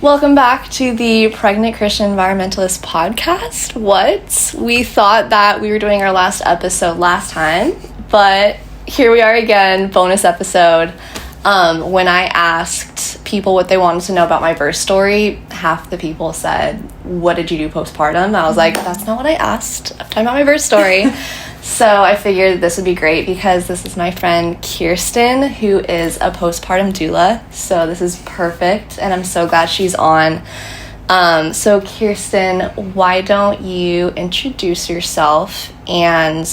Welcome back to the Pregnant Christian Environmentalist Podcast. We thought that we were doing our last episode last time, but here we are again, bonus episode. When I asked people what they wanted to know about my birth story, half the people said, "What did you do postpartum?" I was like, that's not what I asked. I'm talking about my birth story. So I figured this would be great because this is my friend Kiersten, who is a postpartum doula. So this is perfect, and I'm so glad she's on. So Kiersten, why don't you introduce yourself, and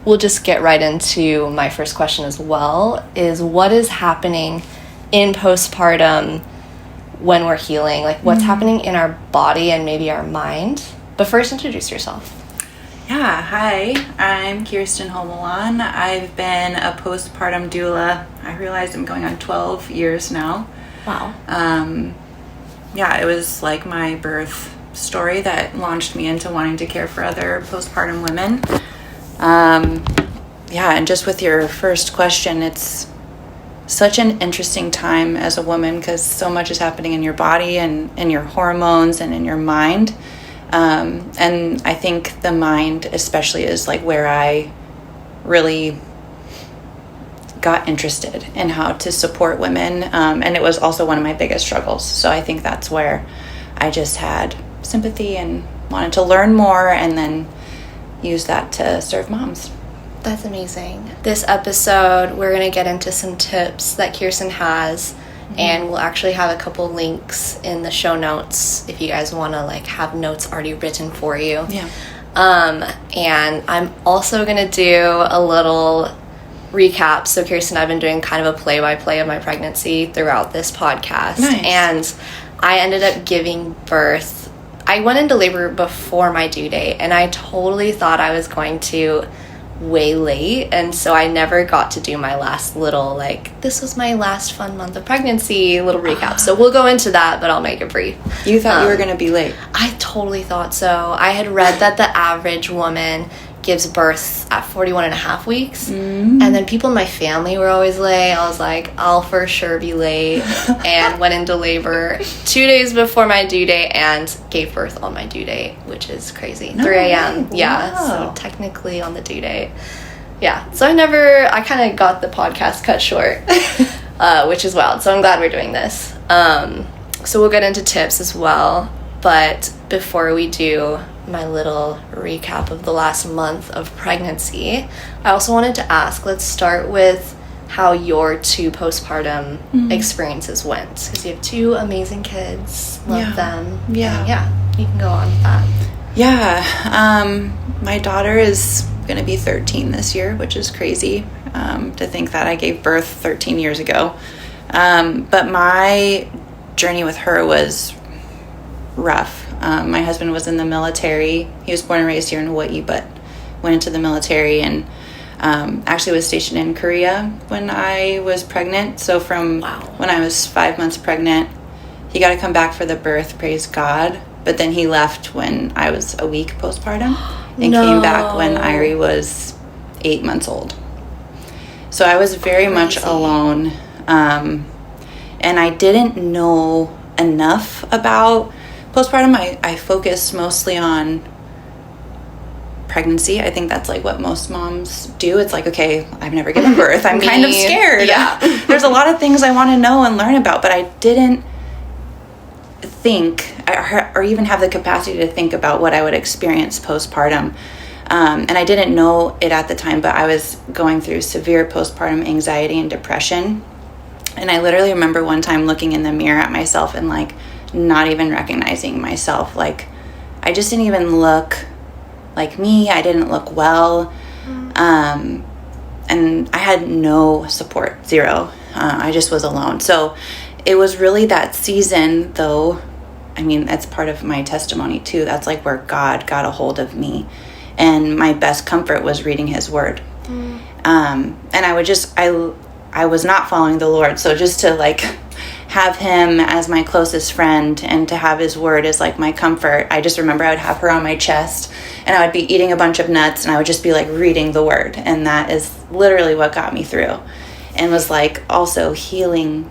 we'll just get right into my first question as well, is what is happening in postpartum when we're healing? Like, what's happening in our body and maybe our mind? But first, introduce yourself. Yeah, hi, I'm Kiersten Homalon. I've been a postpartum doula. I realize I'm going on 12 years now. Wow. Yeah, it was like my birth story that launched me into wanting to care for other postpartum women. Yeah, and just with your first question, it's such an interesting time as a woman because so much is happening in your body and in your hormones and in your mind. And I think the mind especially is like where I really got interested in how to support women. And it was also one of my biggest struggles. So I think that's where I just had sympathy and wanted to learn more and then use that to serve moms. That's amazing. This episode, we're going to get into some tips that Kiersten has. And we'll actually have a couple links in the show notes if you guys want to like have notes already written for you. Yeah. And I'm also going to do a little recap. So Kiersten and I have been doing kind of a play-by-play of my pregnancy throughout this podcast. Nice. And I ended up giving birth. I went into labor before my due date, and I totally thought I was going to way late, and so I never got to do my last little, like, this was my last fun month of pregnancy little recap. So we'll go into that, but I'll make it brief. You thought you were going to be late? I totally thought so. I had read that the average woman gives birth at 41 and a half weeks, and then people in my family were always late. I was like, I'll for sure be late, and went into labor 2 days before my due date and gave birth on my due date, which is crazy. No 3 a.m. way. Yeah, Wow. so technically on the due date. Yeah, so I kind of got the podcast cut short, which is wild, so I'm glad we're doing this. So we'll get into tips as well, but before we do my little recap of the last month of pregnancy, I also wanted to ask, let's start with how your 2 postpartum experiences went, because you have 2 amazing kids. Love them. Yeah. And yeah, you can go on with that. Yeah. My daughter is going to be 13 this year, which is crazy to think that I gave birth 13 years ago. But my journey with her was rough. My husband was in the military. He was born and raised here in Hawaii, but went into the military and actually was stationed in Korea when I was pregnant. So from when I was 5 months pregnant, he got to come back for the birth, praise God. But then he left when I was a week postpartum and came back when Irie was 8 months old. So I was very much alone. And I didn't know enough about postpartum. I focused mostly on pregnancy. I think that's like what most moms do. It's like, okay, I've never given birth. I'm kind of scared. Yeah. There's a lot of things I want to know and learn about, but I didn't think or even have the capacity to think about what I would experience postpartum. And I didn't know it at the time, but I was going through severe postpartum anxiety and depression. And I literally remember one time looking in the mirror at myself and like not even recognizing myself. Like, I just didn't even look like me. I didn't look well. And I had no support, zero. I just was alone. So it was really that season, though. I mean, that's part of my testimony too. That's like where God got a hold of me. And my best comfort was reading his word. And I was not following the Lord. So just to like have him as my closest friend and to have his word as like my comfort. I just remember I would have her on my chest and I would be eating a bunch of nuts and I would just be like reading the word. And that is literally what got me through and was like also healing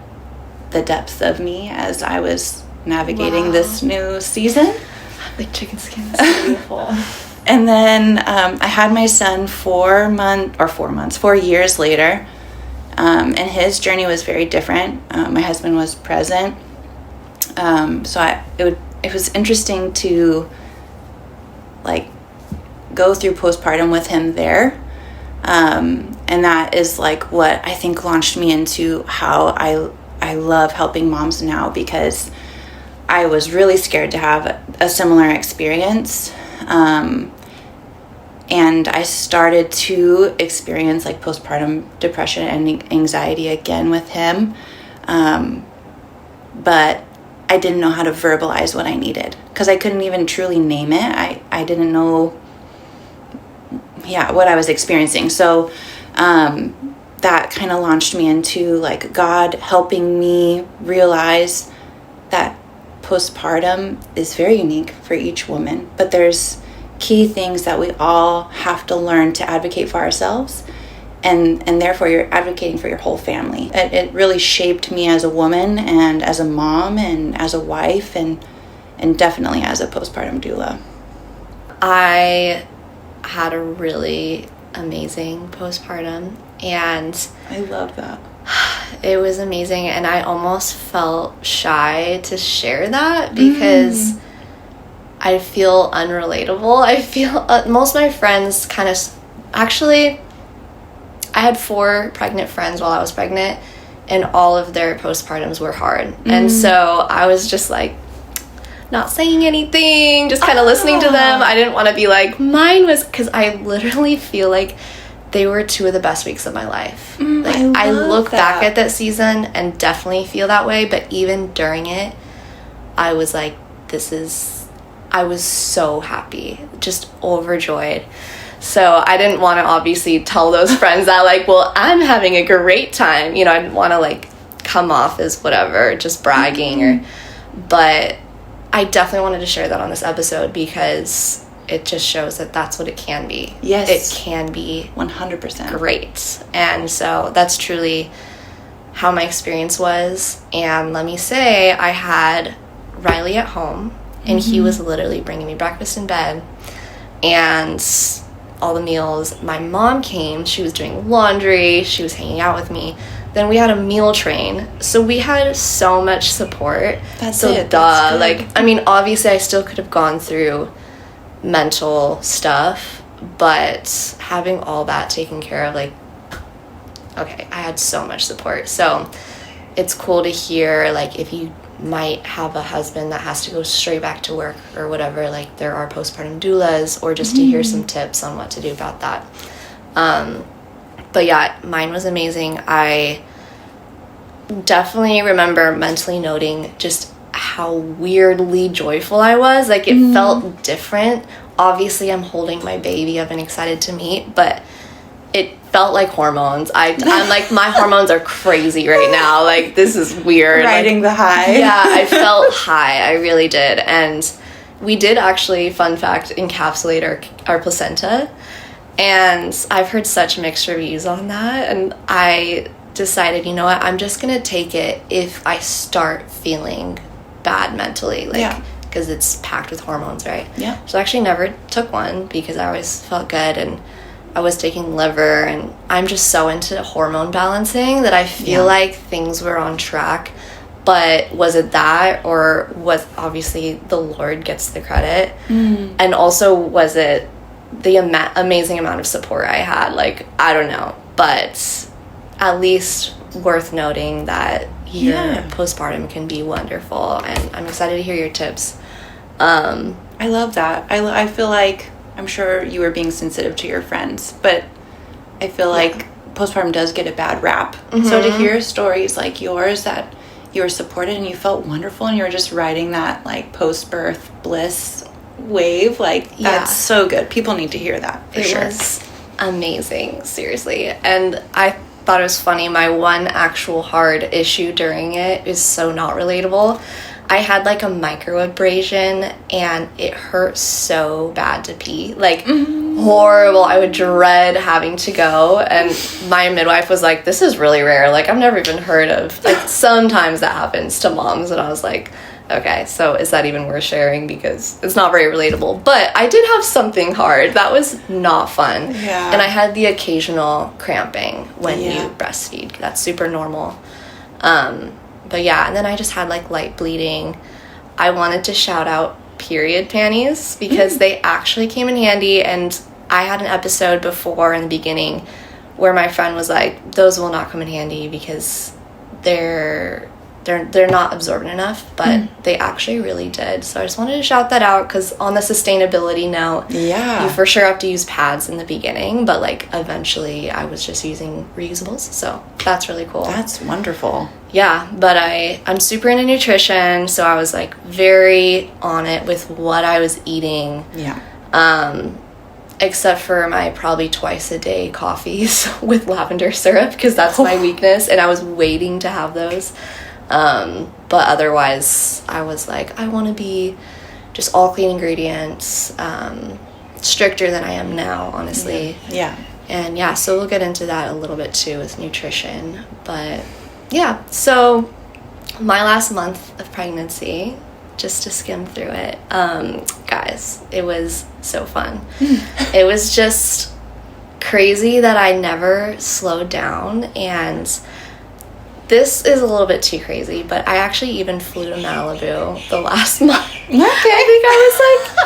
the depths of me as I was navigating this new season. Like chicken skin is so beautiful. And then I had my son 4 years later. And his journey was very different. My husband was present. So it was interesting to like go through postpartum with him there. And that is like what I think launched me into how I love helping moms now, because I was really scared to have a similar experience. And I started to experience like postpartum depression and anxiety again with him. But I didn't know how to verbalize what I needed, because I couldn't even truly name it. I didn't know, what I was experiencing. So that kind of launched me into like God helping me realize that postpartum is very unique for each woman, but there's key things that we all have to learn to advocate for ourselves, and therefore you're advocating for your whole family. It really shaped me as a woman and as a mom and as a wife and definitely as a postpartum doula. I had a really amazing postpartum, and I love that. It was amazing, and I almost felt shy to share that because I feel unrelatable. I feel most of my friends kind of, actually, I had 4 pregnant friends while I was pregnant, and all of their postpartums were hard. And so I was just like not saying anything, just kind of listening to them. I didn't want to be like, mine was, because I literally feel like they were 2 of the best weeks of my life. Like I look back at that season and definitely feel that way, but even during it, I was like, I was so happy, just overjoyed. So I didn't want to obviously tell those friends that like, well, I'm having a great time. You know, I didn't want to like come off as whatever, just bragging but I definitely wanted to share that on this episode because it just shows that that's what it can be. Yes. It can be 100% great. And so that's truly how my experience was. And let me say, I had Riley at home, and he was literally bringing me breakfast in bed and all the meals. My mom came, she was doing laundry, she was hanging out with me. Then we had a meal train, so we had so much support. That's so it. That's like, I mean, obviously I still could have gone through mental stuff, but having all that taken care of, like, okay, I had so much support. So it's cool to hear, like, if you might have a husband that has to go straight back to work or whatever, like, there are postpartum doulas, or just to hear some tips on what to do about that. But yeah, mine was amazing. I definitely remember mentally noting just how weirdly joyful I was. Like, it felt different. Obviously, I'm holding my baby I've been excited to meet, but it felt like hormones. I'm like, my hormones are crazy right now. Like, this is weird. Riding the high. Yeah, I felt high. I really did. And we did actually, fun fact, encapsulate our placenta. And I've heard such mixed reviews on that. And I decided, you know what, I'm just going to take it if I start feeling bad mentally. Like, because it's packed with hormones, right? Yeah. So I actually never took one because I always felt good, and I was taking liver, and I'm just so into hormone balancing that I feel like things were on track. But was it that, or was, obviously the Lord gets the credit, and also was it the amazing amount of support I had? Like, I don't know, but at least worth noting that your postpartum can be wonderful, and I'm excited to hear your tips. I love that. I feel like, I'm sure you were being sensitive to your friends, but I feel like postpartum does get a bad rap. So to hear stories like yours that you were supported and you felt wonderful and you were just riding that like post-birth bliss wave, like that's so good. People need to hear that for sure. It was amazing, seriously. And I thought it was funny. My one actual hard issue during it is so not relatable. I had like a microabrasion and it hurt so bad to pee, like horrible. I would dread having to go, and my midwife was like, this is really rare, like I've never even heard of, like, sometimes that happens to moms. And I was like, Okay, so is that even worth sharing? Because it's not very relatable. But I did have something hard. That was not fun. Yeah. And I had the occasional cramping when you breastfeed. That's super normal. But yeah, and then I just had like light bleeding. I wanted to shout out period panties because they actually came in handy. And I had an episode before in the beginning where my friend was like, those will not come in handy because they're not absorbent enough, but they actually really did. So I just wanted to shout that out because on the sustainability note, you for sure have to use pads in the beginning, but like eventually I was just using reusables. So that's really cool. That's wonderful. Yeah, but I'm super into nutrition, so I was like very on it with what I was eating. Yeah. Except for my probably twice a day coffees with lavender syrup because that's my weakness, and I was waiting to have those. But otherwise I was like, I want to be just all clean ingredients, stricter than I am now, honestly. Yeah. And yeah, so we'll get into that a little bit too with nutrition. But yeah, so my last month of pregnancy, just to skim through it, guys, it was so fun. It was just crazy that I never slowed down, and this is a little bit too crazy, but I actually even flew to Malibu the last month. Okay. I think I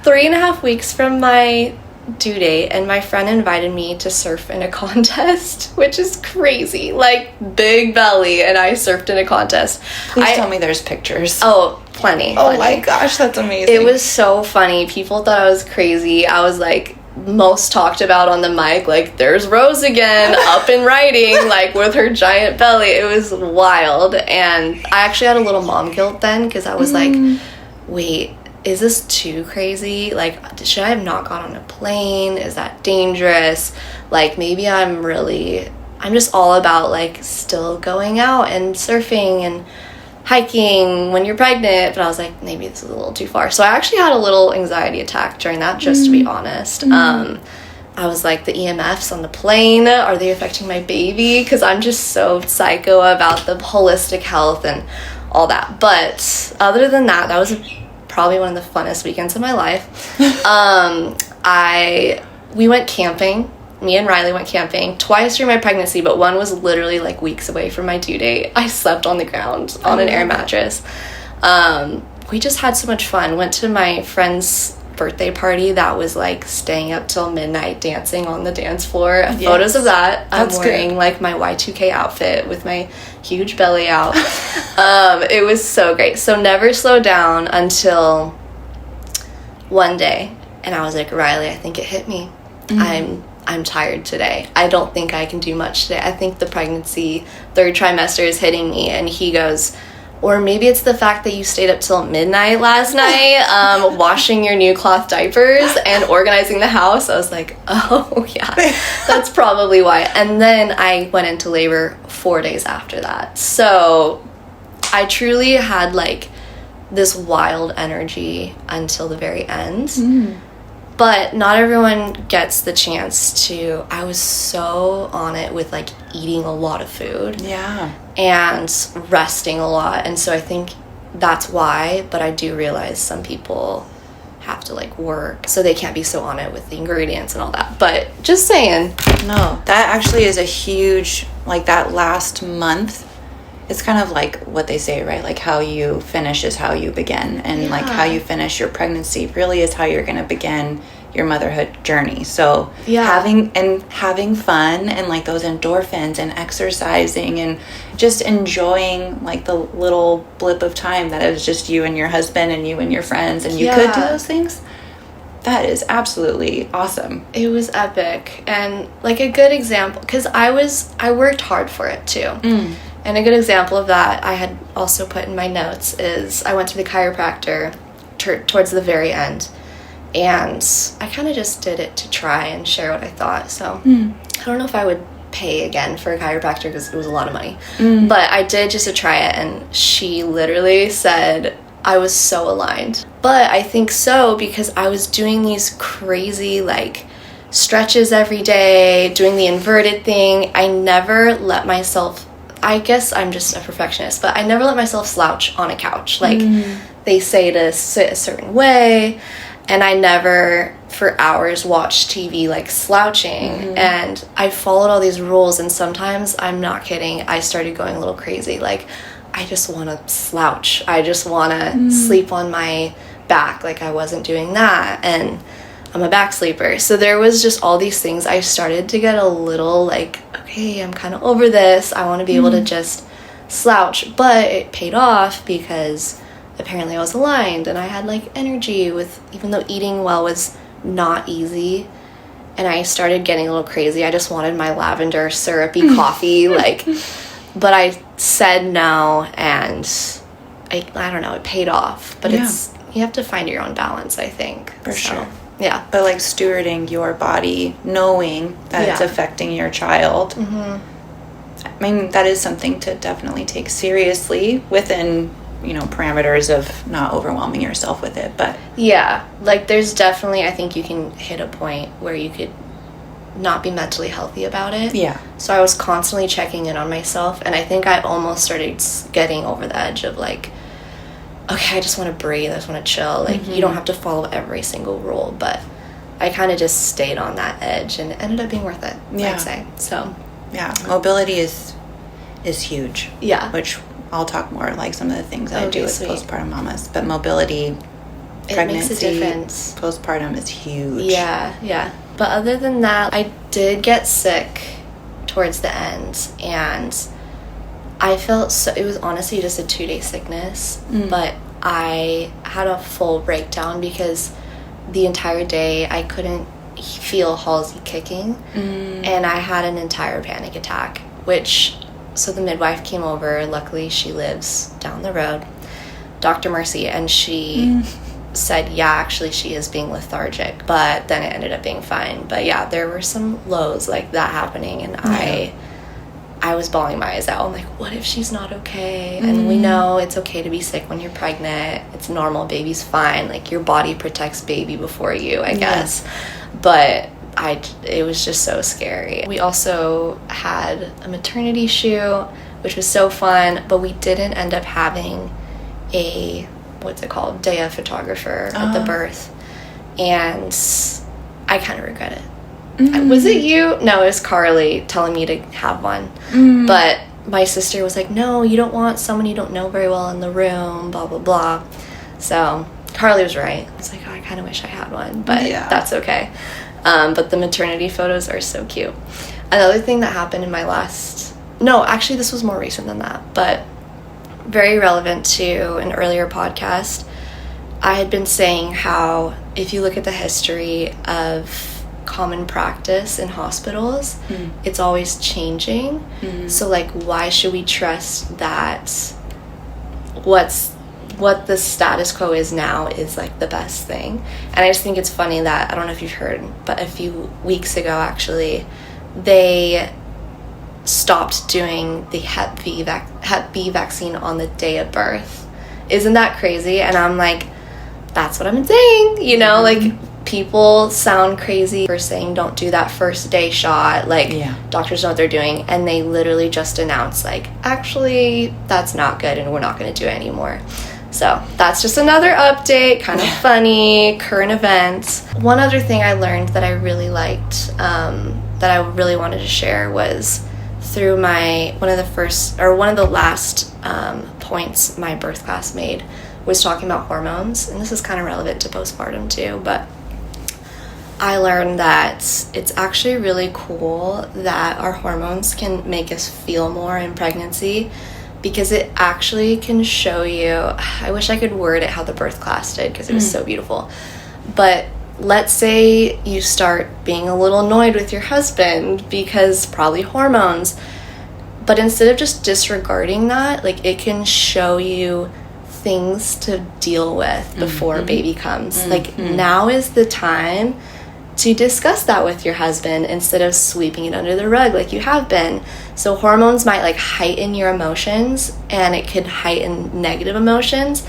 was like 3.5 weeks from my due date, and my friend invited me to surf in a contest, which is crazy. Like, big belly, and I surfed in a contest. Please tell me there's pictures. Oh, plenty. Oh my gosh, that's amazing. It was so funny. People thought I was crazy. I was like most talked about on the mic, like, there's Rose again, up and riding, like, with her giant belly. It was wild. And I actually had a little mom guilt then, because I was like, wait, is this too crazy? Like, should I have not gone on a plane? Is that dangerous? Like, maybe I'm just all about, like, still going out and surfing and hiking when you're pregnant. But I was like, maybe this is a little too far. So I actually had a little anxiety attack during that, just to be honest. I was like, the EMFs on the plane, are they affecting my baby? Because I'm just so psycho about the holistic health and all that. But other than that, that was probably one of the funnest weekends of my life. We went camping. Me and Riley went camping twice during my pregnancy, but one was literally like weeks away from my due date. I slept on the ground on an air mattress. We just had so much fun. Went to my friend's birthday party that was like staying up till midnight dancing on the dance floor. Yes. Photos of that. I'm wearing like my Y2K outfit with my huge belly out. It was so great. So never slow down until one day, and I was like, Riley, I think it hit me. I'm tired today. I don't think I can do much today. I think the pregnancy 3rd trimester is hitting me. And he goes, or maybe it's the fact that you stayed up till midnight last night, washing your new cloth diapers and organizing the house. I was like, oh yeah, that's probably why. And then I went into labor 4 days after that. So I truly had like this wild energy until the very end. But not everyone gets the chance to. I was so on it with like eating a lot of food. Yeah. And resting a lot. And so I think that's why, but I do realize some people have to like work, so they can't be so on it with the ingredients and all that. But just saying. No, that actually is a huge, like that last month, it's kind of like what they say, right? Like how you finish is how you begin. And like how you finish your pregnancy really is how you're going to begin your motherhood journey. So having fun and like those endorphins and exercising and just enjoying like the little blip of time that is just you and your husband and you and your friends, and you could do those things. That is absolutely awesome. It was epic. And like a good example, because I worked hard for it too. And a good example of that I had also put in my notes is I went to the chiropractor towards the very end, and I kind of just did it to try and share what I thought. So I don't know if I would pay again for a chiropractor because it was a lot of money, but I did just to try it, and she literally said I was so aligned. But I think so because I was doing these crazy like stretches every day, doing the inverted thing. I never let myself, I guess I'm just a perfectionist, but I never let myself slouch on a couch. Like, they say to sit a certain way, and I never, for hours, watched TV, like, slouching. And I followed all these rules, and sometimes, I'm not kidding, I started going a little crazy. Like, I just want to slouch. I just want to sleep on my back. Like, I wasn't doing that, and I'm a back sleeper. So there was just all these things. I started to get a little like, okay, I'm kind of over this. I want to be able to just slouch. But it paid off because apparently I was aligned and I had like energy with, even though eating well was not easy. And I started getting a little crazy. I just wanted my lavender syrupy coffee, like, but I said no, and I don't know, it paid off. But it's, you have to find your own balance, I think. For sure. Yeah. But like stewarding your body, knowing that it's affecting your child. I mean, that is something to definitely take seriously within, parameters of not overwhelming yourself with it. But yeah, like there's definitely, I think you can hit a point where you could not be mentally healthy about it. Yeah. So I was constantly checking in on myself, and I think I almost started getting over the edge of like, okay, I just want to breathe, I just want to chill. Like, you don't have to follow every single rule, but I kind of just stayed on that edge, and it ended up being worth it, I'd say. So, yeah, mobility is huge. Yeah. Which I'll talk more, like some of the things that I do with postpartum mamas. But mobility, pregnancy, makes a difference. Postpartum is huge. Yeah. But other than that, I did get sick towards the end, and I felt so, it was honestly just a 2-day sickness, but I had a full breakdown because the entire day I couldn't feel Halsey kicking, and I had an entire panic attack, so the midwife came over. Luckily, she lives down the road, Dr. Mercy, and she said, yeah, actually she is being lethargic, but then it ended up being fine. But yeah, there were some lows like that happening, and I was bawling my eyes out. I'm like, what if she's not okay? And we know it's okay to be sick when you're pregnant. It's normal. Baby's fine. Like, your body protects baby before you, I guess. But it was just so scary. We also had a maternity shoot, which was so fun, but we didn't end up having a, what's it called, day photographer at the birth. And I kind of regret it. Was it you? No, it was Carly telling me to have one. But my sister was like, no, you don't want someone you don't know very well in the room, blah, blah, blah. So Carly was right. I was like, oh, I kind of wish I had one, but that's okay. But the maternity photos are so cute. Another thing that happened in my actually this was more recent than that, but very relevant to an earlier podcast. I had been saying how if you look at the history of common practice in hospitals, it's always changing. So like, why should we trust that what the status quo is now is like the best thing? And I just think it's funny that, I don't know if you've heard, but a few weeks ago actually, they stopped doing the Hep B vaccine on the day of birth. Isn't that crazy? And I'm like, that's what I'm saying, like, people sound crazy for saying don't do that first day shot. Like, doctors know what they're doing, and they literally just announced, like, actually, that's not good, and we're not going to do it anymore. So that's just another update, kind of funny, current events. One other thing I learned that I really liked, that I really wanted to share, was through one of the last points my birth class made was talking about hormones, and this is kind of relevant to postpartum too, but I learned that it's actually really cool that our hormones can make us feel more in pregnancy, because it actually can show you, I wish I could word it how the birth class did, because it was so beautiful, but let's say you start being a little annoyed with your husband because probably hormones, but instead of just disregarding that, like, it can show you things to deal with before baby comes. Like, now is the time to discuss that with your husband instead of sweeping it under the rug like you have been. So hormones might like heighten your emotions, and it could heighten negative emotions,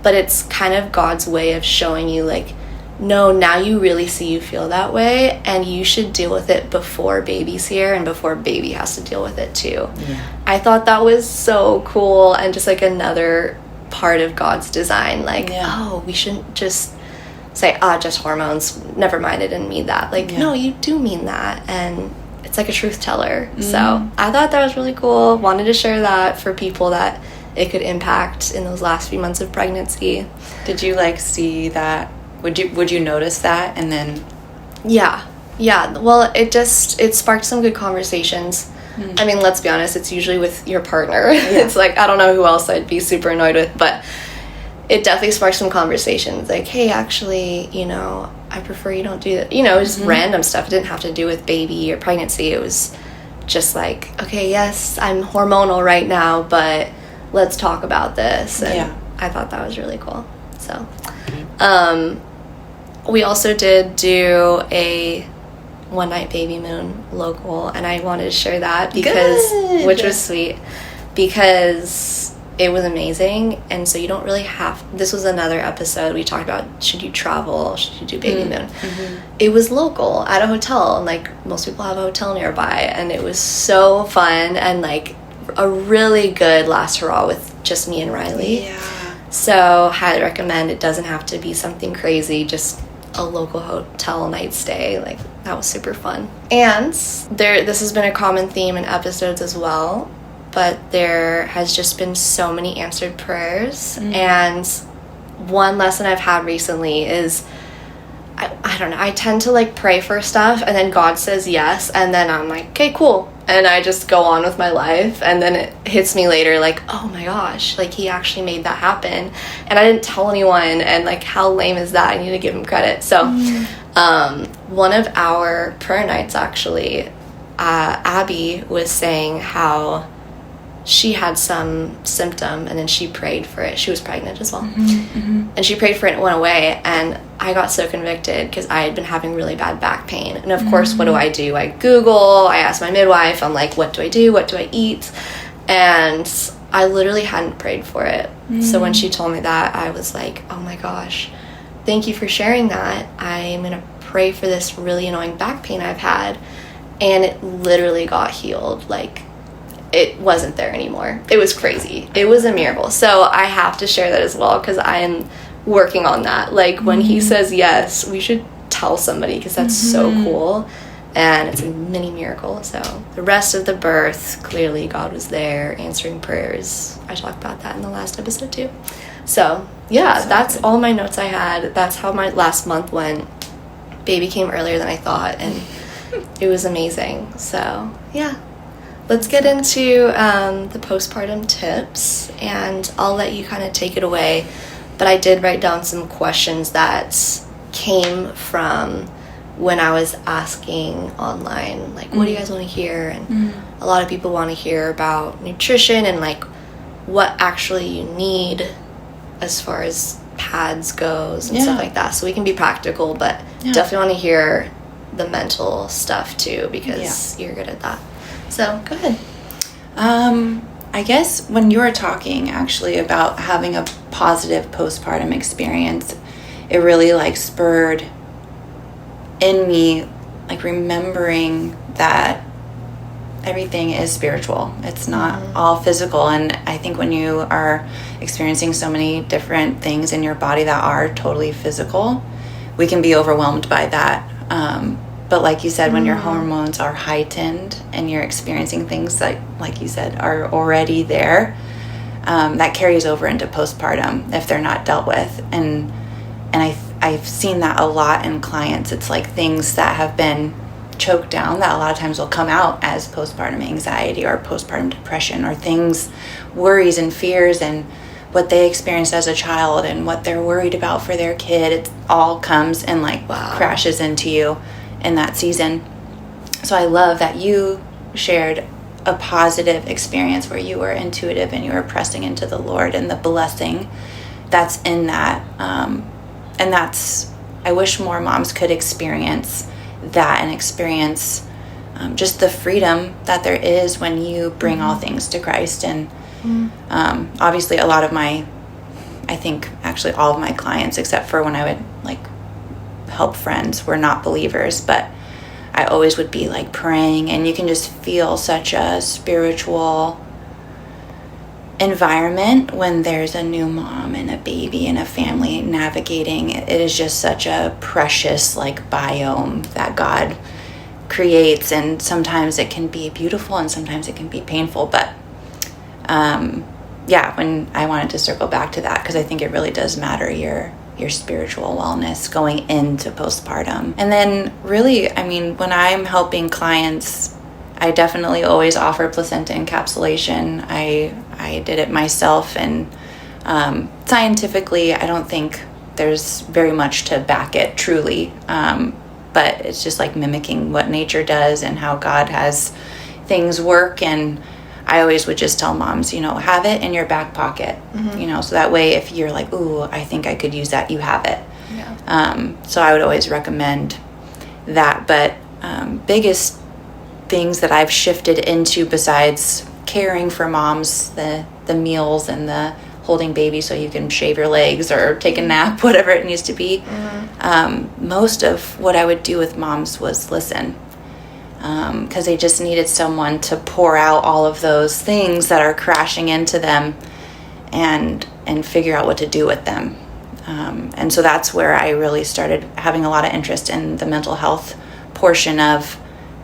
but it's kind of God's way of showing you, like, no, now you really see you feel that way, and you should deal with it before baby's here and before baby has to deal with it too. Yeah. I thought that was so cool, and just like another part of God's design. Like, oh, we shouldn't just say, just hormones, never mind, I didn't mean that. Like, no, you do mean that, and it's like a truth teller. So I thought that was really cool. Wanted to share that for people that it could impact in those last few months of pregnancy. Did you like see that? Would you notice that? And then yeah, well, it sparked some good conversations. I mean, let's be honest, it's usually with your partner. It's like, I don't know who else I'd be super annoyed with, but it definitely sparked some conversations. Like, hey, actually, you know, I prefer you don't do that. You know, just random stuff. It didn't have to do with baby or pregnancy. It was just like, okay, yes, I'm hormonal right now, but let's talk about this. And I thought that was really cool. So, we also did do a one-night baby moon local, and I wanted to share that which was sweet, because it was amazing. And so you don't really this was another episode we talked about, should you travel, should you do baby moon. It was local at a hotel, and like most people have a hotel nearby, and it was so fun, and like a really good last hurrah with just me and Riley. So highly recommend. It doesn't have to be something crazy, just a local hotel night stay. Like, that was super fun. And this has been a common theme in episodes as well, but there has just been so many answered prayers. And one lesson I've had recently is, I don't know, I tend to like pray for stuff, and then God says yes, and then I'm like, okay, cool, and I just go on with my life, and then it hits me later like, oh my gosh, like he actually made that happen, and I didn't tell anyone, and like, how lame is that? I need to give him credit. So one of our prayer nights, actually, Abby was saying how she had some symptom, and then she prayed for it. She was pregnant as well. And she prayed for it, and it went away. And I got so convicted because I had been having really bad back pain. And of course, what do? I Google, I asked my midwife, I'm like, what do I do? What do I eat? And I literally hadn't prayed for it. So when she told me that, I was like, oh my gosh, thank you for sharing that. I'm going to pray for this really annoying back pain I've had. And it literally got healed. Like, it wasn't there anymore. It was crazy. It was a miracle. So I have to share that as well, because I am working on that. Like, when he says yes, we should tell somebody, because that's so cool, and it's a mini miracle. So the rest of the birth, clearly God was there answering prayers. I talked about that in the last episode too. So yeah, that's all my notes I had. That's how my last month went. Baby came earlier than I thought, and it was amazing. So yeah. Let's get into the postpartum tips, and I'll let you kind of take it away. But I did write down some questions that came from when I was asking online, like, what do you guys want to hear? And a lot of people want to hear about nutrition and like what actually you need as far as pads goes and stuff like that. So we can be practical, but definitely want to hear the mental stuff too, because you're good at that. So, go ahead. I guess when you were talking actually about having a positive postpartum experience, it really like spurred in me like remembering that everything is spiritual. It's not all physical. And I think when you are experiencing so many different things in your body that are totally physical, we can be overwhelmed by that. But like you said, when your hormones are heightened and you're experiencing things that, like you said, are already there, that carries over into postpartum if they're not dealt with. And I've seen that a lot in clients. It's like things that have been choked down that a lot of times will come out as postpartum anxiety or postpartum depression, or things, worries and fears and what they experienced as a child and what they're worried about for their kid. It all comes and like crashes into you in that season. So I love that you shared a positive experience where you were intuitive and you were pressing into the Lord and the blessing that's in that. And that's, I wish more moms could experience that and experience just the freedom that there is when you bring all things to Christ. And obviously a lot of I think actually all of my clients, except for when I would like self-help friends were not believers, but I always would be like praying, and you can just feel such a spiritual environment when there's a new mom and a baby and a family navigating. It is just such a precious like biome that God creates, and sometimes it can be beautiful and sometimes it can be painful, but when I wanted to circle back to that, because I think it really does matter your spiritual wellness going into postpartum. And then really, I mean, when I'm helping clients, I definitely always offer placenta encapsulation. I did it myself, and scientifically, I don't think there's very much to back it truly. But it's just like mimicking what nature does and how God has things work. And I always would just tell moms, have it in your back pocket, so that way if you're like, ooh, I think I could use that, you have it. Yeah. So I would always recommend that. But biggest things that I've shifted into besides caring for moms, the meals and the holding baby so you can shave your legs or take a nap, whatever it needs to be. Most of what I would do with moms was listen, because they just needed someone to pour out all of those things that are crashing into them and figure out what to do with them. And so that's where I really started having a lot of interest in the mental health portion of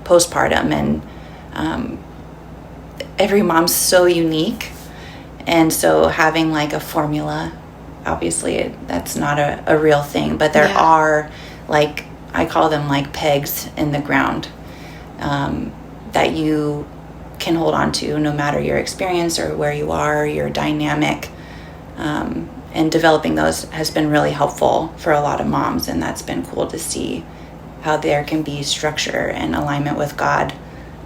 postpartum. And every mom's so unique. And so having like a formula, obviously that's not a real thing, but there are like, I call them like pegs in the ground that you can hold on to no matter your experience or where you are, your dynamic. And developing those has been really helpful for a lot of moms, and that's been cool to see how there can be structure and alignment with God,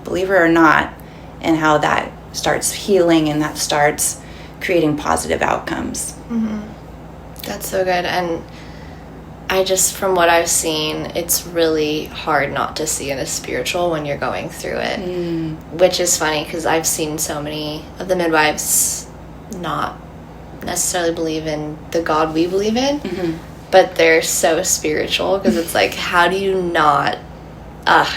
believe it or not, and how that starts healing and that starts creating positive outcomes. That's so good. And I just, from what I've seen, it's really hard not to see it as spiritual when you're going through it, which is funny because I've seen so many of the midwives not necessarily believe in the God we believe in, but they're so spiritual because it's like, how do you not,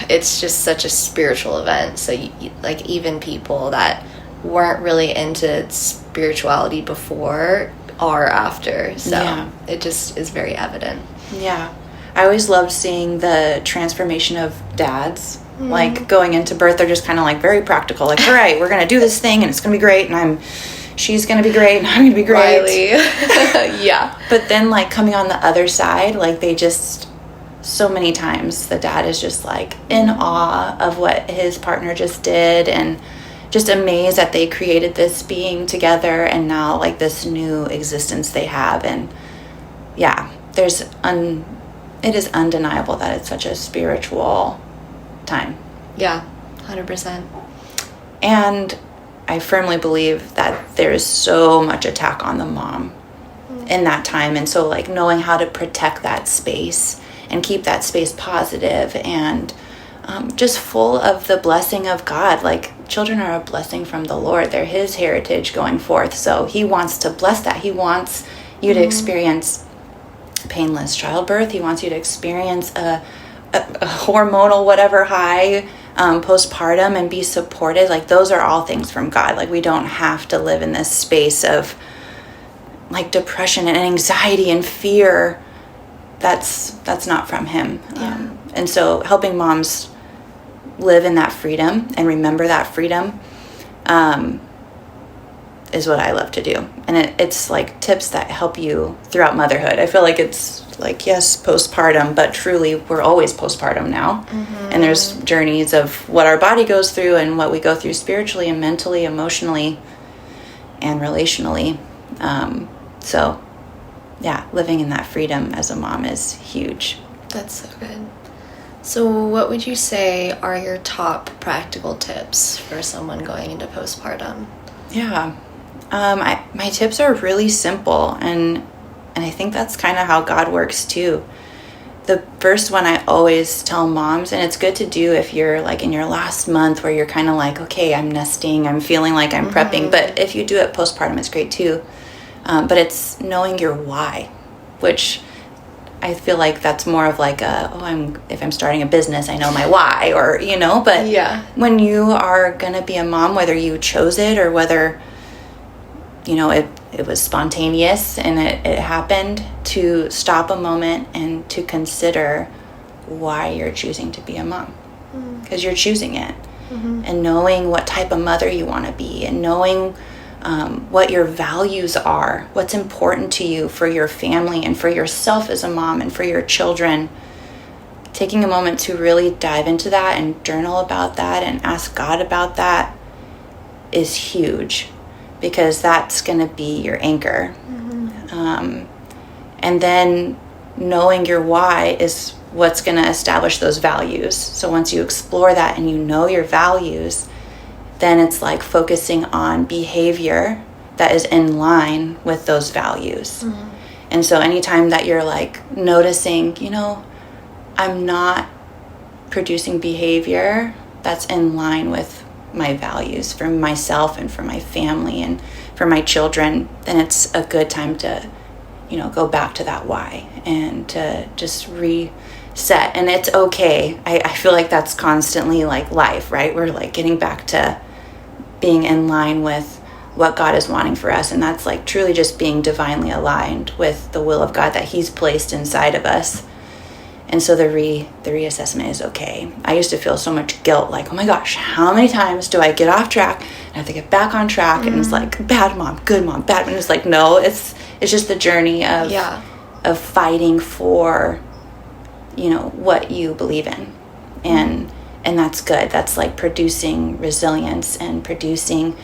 it's just such a spiritual event. So like even people that weren't really into spirituality before are after, so it just is very evident. I always loved seeing the transformation of dads. Like going into birth, they're just kind of like very practical, like, all right, we're gonna do this thing and it's gonna be great, and she's gonna be great and I'm gonna be great. Riley. But then like coming on the other side, like they just, so many times the dad is just like in awe of what his partner just did, and just amazed that they created this being together and now like this new existence they have. And it is undeniable that it's such a spiritual time. 100%. And I firmly believe that there is so much attack on the mom in that time. And so like knowing how to protect that space and keep that space positive and just full of the blessing of God. Like children are a blessing from the Lord. They're his heritage going forth. So he wants to bless that. He wants you to experience painless childbirth. He wants you to experience a hormonal whatever high postpartum and be supported. Like those are all things from God. Like we don't have to live in this space of like depression and anxiety and fear. That's not from him. And so helping moms live in that freedom and remember that freedom is what I love to do. And it's like tips that help you throughout motherhood. I feel like it's like, yes, postpartum, but truly we're always postpartum now. And there's journeys of what our body goes through and what we go through spiritually and mentally, emotionally, and relationally. Living in that freedom as a mom is huge. That's so good. So what would you say are your top practical tips for someone going into postpartum? My tips are really simple, and I think that's kind of how God works too. The first one I always tell moms, and it's good to do if you're like in your last month where you're kind of like, okay, I'm nesting, I'm feeling like I'm prepping, but if you do it postpartum, it's great too. But it's knowing your why, which I feel like that's more of like if I'm starting a business, I know my why, or, but when you are going to be a mom, whether you chose it or whether, it was spontaneous and it happened, to stop a moment and to consider why you're choosing to be a mom, because you're choosing it, and knowing what type of mother you want to be, and knowing what your values are, what's important to you for your family and for yourself as a mom and for your children. Taking a moment to really dive into that and journal about that and ask God about that is huge, because that's going to be your anchor. And then knowing your why is what's going to establish those values. So once you explore that and you know your values, then it's like focusing on behavior that is in line with those values. And so anytime that you're like noticing, I'm not producing behavior that's in line with my values for myself and for my family and for my children, then it's a good time to, go back to that why and to just reset. And it's okay. I feel like that's constantly like life, right? We're like getting back to being in line with what God is wanting for us. And that's like truly just being divinely aligned with the will of God that He's placed inside of us. And so the reassessment is okay. I used to feel so much guilt, like, oh my gosh, how many times do I get off track and I have to get back on track? And it's like, bad mom, good mom, bad mom. It's like, no, it's just the journey of fighting for, what you believe in. And that's good. That's like producing resilience and producing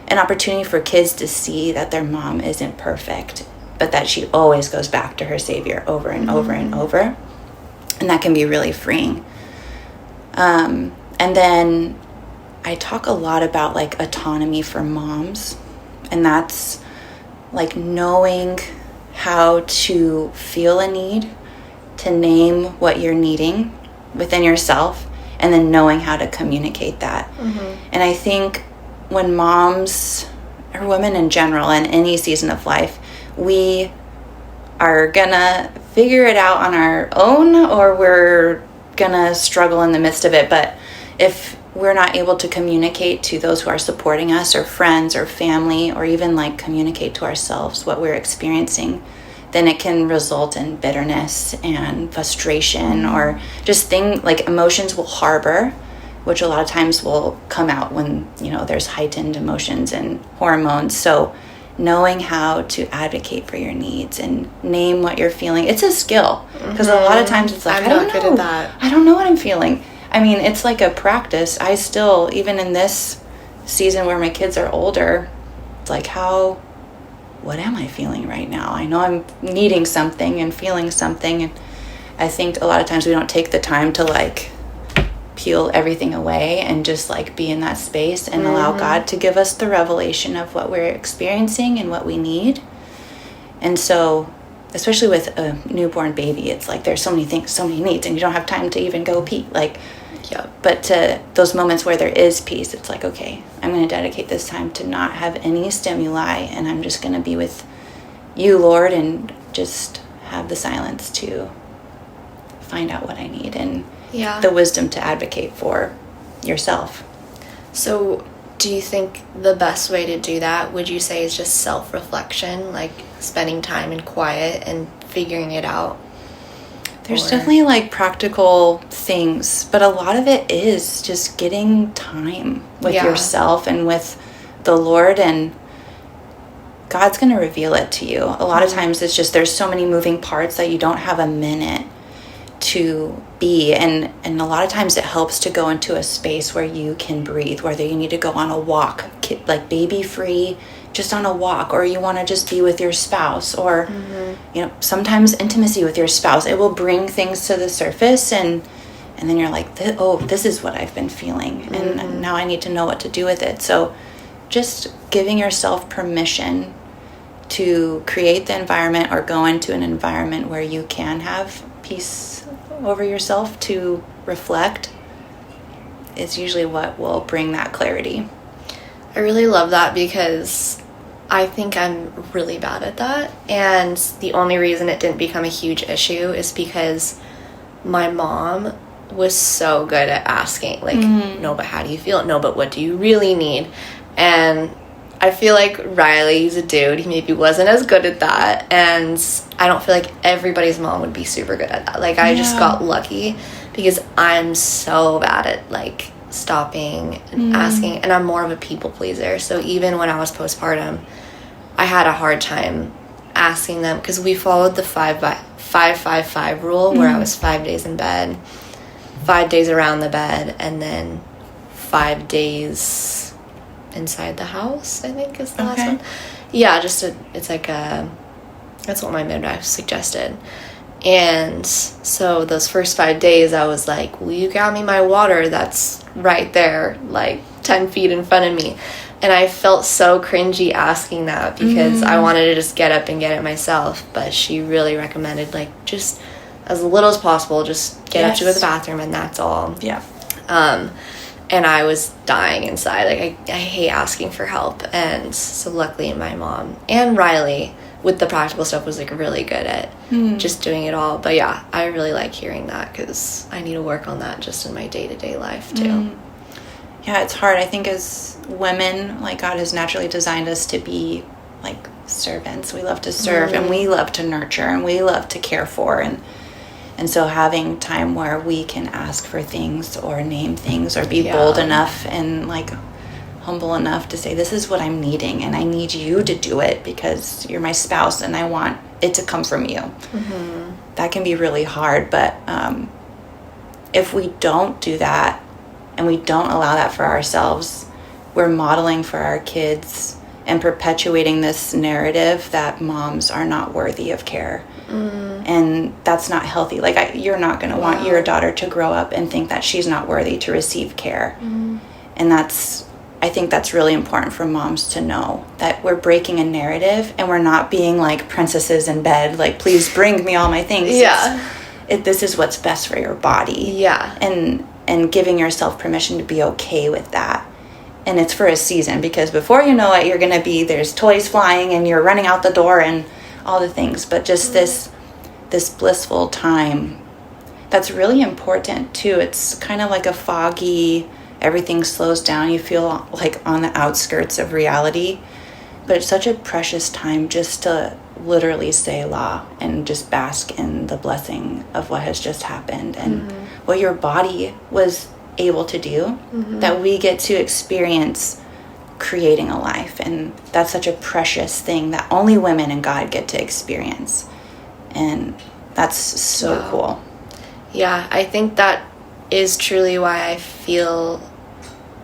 an opportunity for kids to see that their mom isn't perfect, but that she always goes back to her Savior over and over and over. And that can be really freeing. And then I talk a lot about like autonomy for moms. And that's like knowing how to feel a need, to name what you're needing within yourself, and then knowing how to communicate that. And I think when moms, or women in general, in any season of life, we are gonna figure it out on our own, or we're gonna struggle in the midst of it. But if we're not able to communicate to those who are supporting us, or friends or family, or even like communicate to ourselves what we're experiencing, then it can result in bitterness and frustration, or just like emotions will harbor, which a lot of times will come out when, there's heightened emotions and hormones. So knowing how to advocate for your needs and name what you're feeling, it's a skill, because a lot of times it's like, I don't know what I'm feeling. I mean, it's like a practice. I still, even in this season where my kids are older, it's like, what am I feeling right now? I know I'm needing something and feeling something. And I think a lot of times we don't take the time to like peel everything away and just like be in that space and allow God to give us the revelation of what we're experiencing and what we need. And so, especially with a newborn baby, it's like there's so many things, so many needs, and you don't have time to even go pee. But to those moments where there is peace, it's like, okay, I'm going to dedicate this time to not have any stimuli, and I'm just going to be with you, Lord, and just have the silence to find out what I need and the wisdom to advocate for yourself. So do you think the best way to do that, would you say, is just self-reflection, like spending time in quiet and figuring it out? There's definitely like practical things, but a lot of it is just getting time with yourself and with the Lord, and God's going to reveal it to you. A lot of times it's just there's so many moving parts that you don't have a minute to be, and a lot of times it helps to go into a space where you can breathe, whether you need to go on a walk, like baby free, just on a walk, or you want to just be with your spouse, or sometimes intimacy with your spouse. It will bring things to the surface, and then you're like, this is what I've been feeling, and now I need to know what to do with it. So just giving yourself permission to create the environment or go into an environment where you can have peace over yourself to reflect is usually what will bring that clarity. I really love that, because I think I'm really bad at that. And the only reason it didn't become a huge issue is because my mom was so good at asking. Like, no, but how do you feel? No, but what do you really need? And I feel like Riley's a dude. He maybe wasn't as good at that. And I don't feel like everybody's mom would be super good at that. Like, I just got lucky because I'm so bad at, like, stopping and asking. And I'm more of a people pleaser. So even when I was postpartum, I had a hard time asking them because we followed the 5-5-5 rule where I was 5 days in bed, 5 days around the bed, and then 5 days inside the house, I think is the last one. Yeah, it's like that's what my midwife suggested. And so those first 5 days I was like, will you grab me my water that's right there, like 10 feet in front of me? And I felt so cringy asking that because I wanted to just get up and get it myself. But she really recommended, like, just as little as possible, just get up to the bathroom and that's all. Yeah. And I was dying inside. Like, I hate asking for help. And so luckily my mom and Riley with the practical stuff was, like, really good at just doing it all. But yeah, I really like hearing that because I need to work on that just in my day-to-day life too. Yeah, it's hard. I think as women, like, God has naturally designed us to be, like, servants. We love to serve and we love to nurture and we love to care for. And so having time where we can ask for things or name things or be bold enough and, like, humble enough to say, this is what I'm needing and I need you to do it because you're my spouse and I want it to come from you. That can be really hard. But if we don't do that, and we don't allow that for ourselves, we're modeling for our kids and perpetuating this narrative that moms are not worthy of care. And that's not healthy. Like, you're not going to want your daughter to grow up and think that she's not worthy to receive care. And I think that's really important for moms to know, that we're breaking a narrative and we're not being like princesses in bed, like, please bring me all my things. This is what's best for your body. And giving yourself permission to be okay with that. And it's for a season, because before you know it, you're going to be, there's toys flying and you're running out the door and all the things. But just this blissful time, that's really important too. It's kind of like a foggy, everything slows down. You feel like on the outskirts of reality. But it's such a precious time just to literally say la and just bask in the blessing of what has just happened and what your body was able to do, that we get to experience creating a life. And that's such a precious thing that only women and God get to experience. And that's so cool. Yeah, I think that is truly why I feel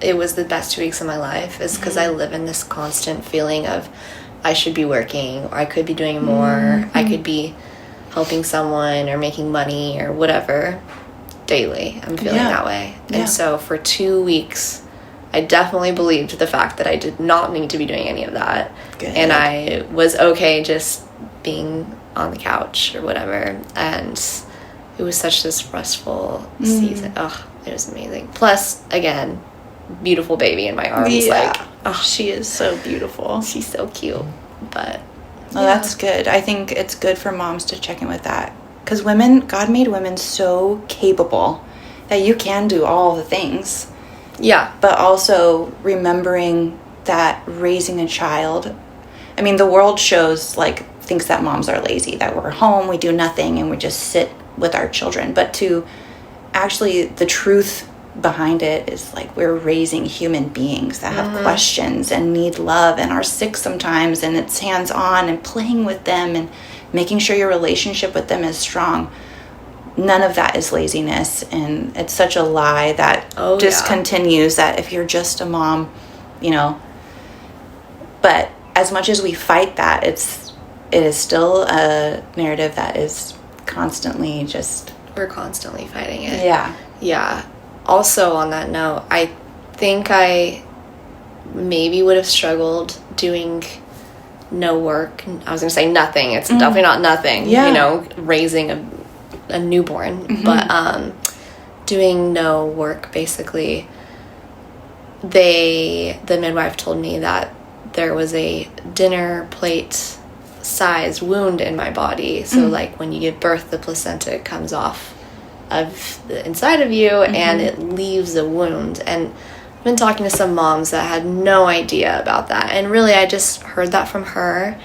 it was the best 2 weeks of my life, is because I live in this constant feeling of I should be working, or I could be doing more, I could be helping someone or making money or whatever daily. I'm feeling that way. And so for 2 weeks, I definitely believed the fact that I did not need to be doing any of that. And I was okay just being on the couch or whatever. And it was such this restful season. Oh, it was amazing. Plus, again, beautiful baby in my arms. Like, oh, she is so beautiful. She's so cute. But well, that's good. I think it's good for moms to check in with that, because God made women so capable that you can do all the things. But also remembering that raising a child, I mean, the world thinks that moms are lazy, that we're home, we do nothing, and we just sit with our children. But to actually, the truth behind it is, like, we're raising human beings that have questions and need love and are sick sometimes, and it's hands-on and playing with them and making sure your relationship with them is strong. None of that is laziness, and it's such a lie that continues, that if you're just a mom, but as much as we fight that, it is still a narrative that is constantly we're constantly fighting it. Also, on that note, I think I maybe would have struggled doing no work. I was going to say nothing. It's definitely not nothing, raising a newborn. But doing no work, basically, the midwife told me that there was a dinner plate sized wound in my body. So like when you give birth, the placenta comes off of the inside of you and it leaves a wound. And I've been talking to some moms that had no idea about that. And really, I just heard that from her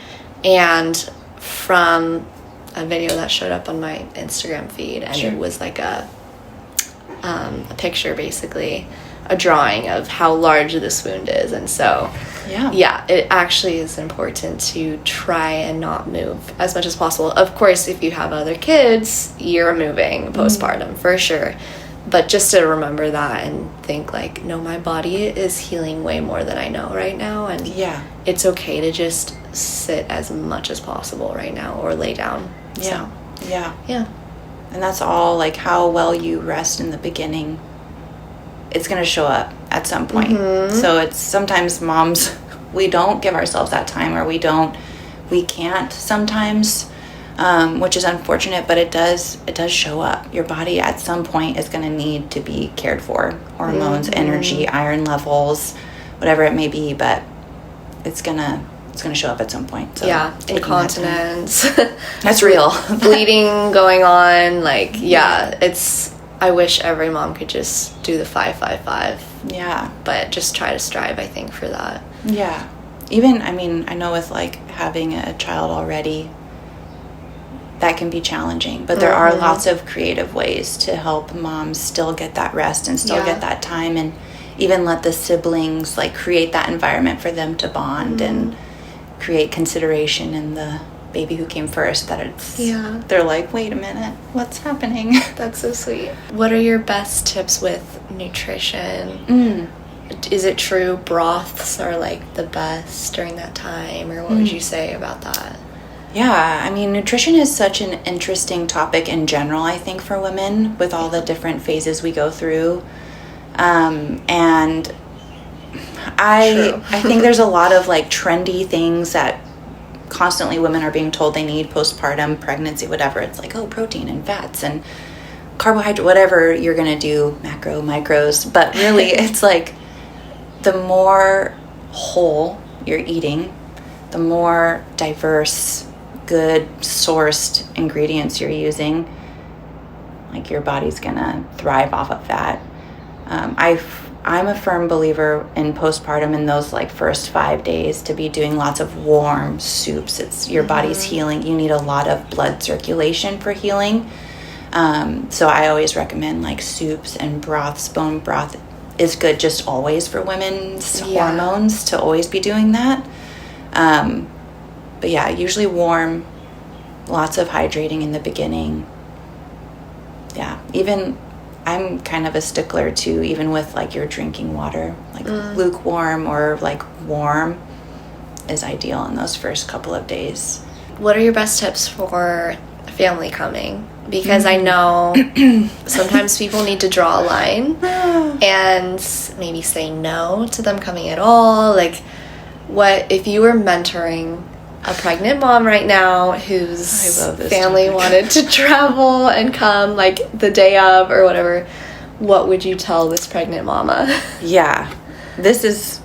and from a video that showed up on my Instagram feed. And it was like a picture, basically, a drawing of how large this wound is. And so it actually is important to try and not move as much as possible. Of course, if you have other kids, you're moving postpartum for sure, but just to remember that and think like, no, my body is healing way more than I know right now, and it's okay to just sit as much as possible right now or lay down. And that's all, like, how well you rest in the beginning, it's going to show up at some point. So it's sometimes moms, we don't give ourselves that time, or we can't sometimes, which is unfortunate, but it does show up. Your body at some point is going to need to be cared for. Hormones, energy, iron levels, whatever it may be, but it's going to show up at some point. So incontinence. That's real. Bleeding going on, like, I wish every mom could just do the 5-5-5. Yeah. But just try to strive, I think, for that. Yeah. Even, I mean, I know with, like, having a child already, that can be challenging. But there are lots of creative ways to help moms still get that rest and still get that time, and even let the siblings, like, create that environment for them to bond and create consideration in the baby who came first, that it's they're like, wait a minute, what's happening? That's so sweet. What are your best tips with nutrition? Is it true broths are like the best during that time, or what would you say about that? I mean, nutrition is such an interesting topic in general, I think, for women, with all the different phases we go through. And I think there's a lot of, like, trendy things that constantly women are being told they need postpartum, pregnancy, whatever. It's like, oh, protein and fats and carbohydrate, whatever you're going to do, macro, micros. But really, it's like the more whole you're eating, the more diverse, good sourced ingredients you're using, like, your body's going to thrive off of that. I'm a firm believer in postpartum, in those, like, first 5 days, to be doing lots of warm soups. It's your body's healing. You need a lot of blood circulation for healing. So I always recommend, like, soups and broths. Bone broth is good just always for women's hormones, to always be doing that. But usually warm, lots of hydrating in the beginning. Even I'm kind of a stickler too, even with, like, your drinking water, like lukewarm or, like, warm is ideal in those first couple of days. What are your best tips for a family coming? Because I know sometimes people need to draw a line and maybe say no to them coming at all. Like, what if you were mentoring a pregnant mom right now whose family wanted to travel and come, like, the day of or whatever, what would you tell this pregnant mama? This is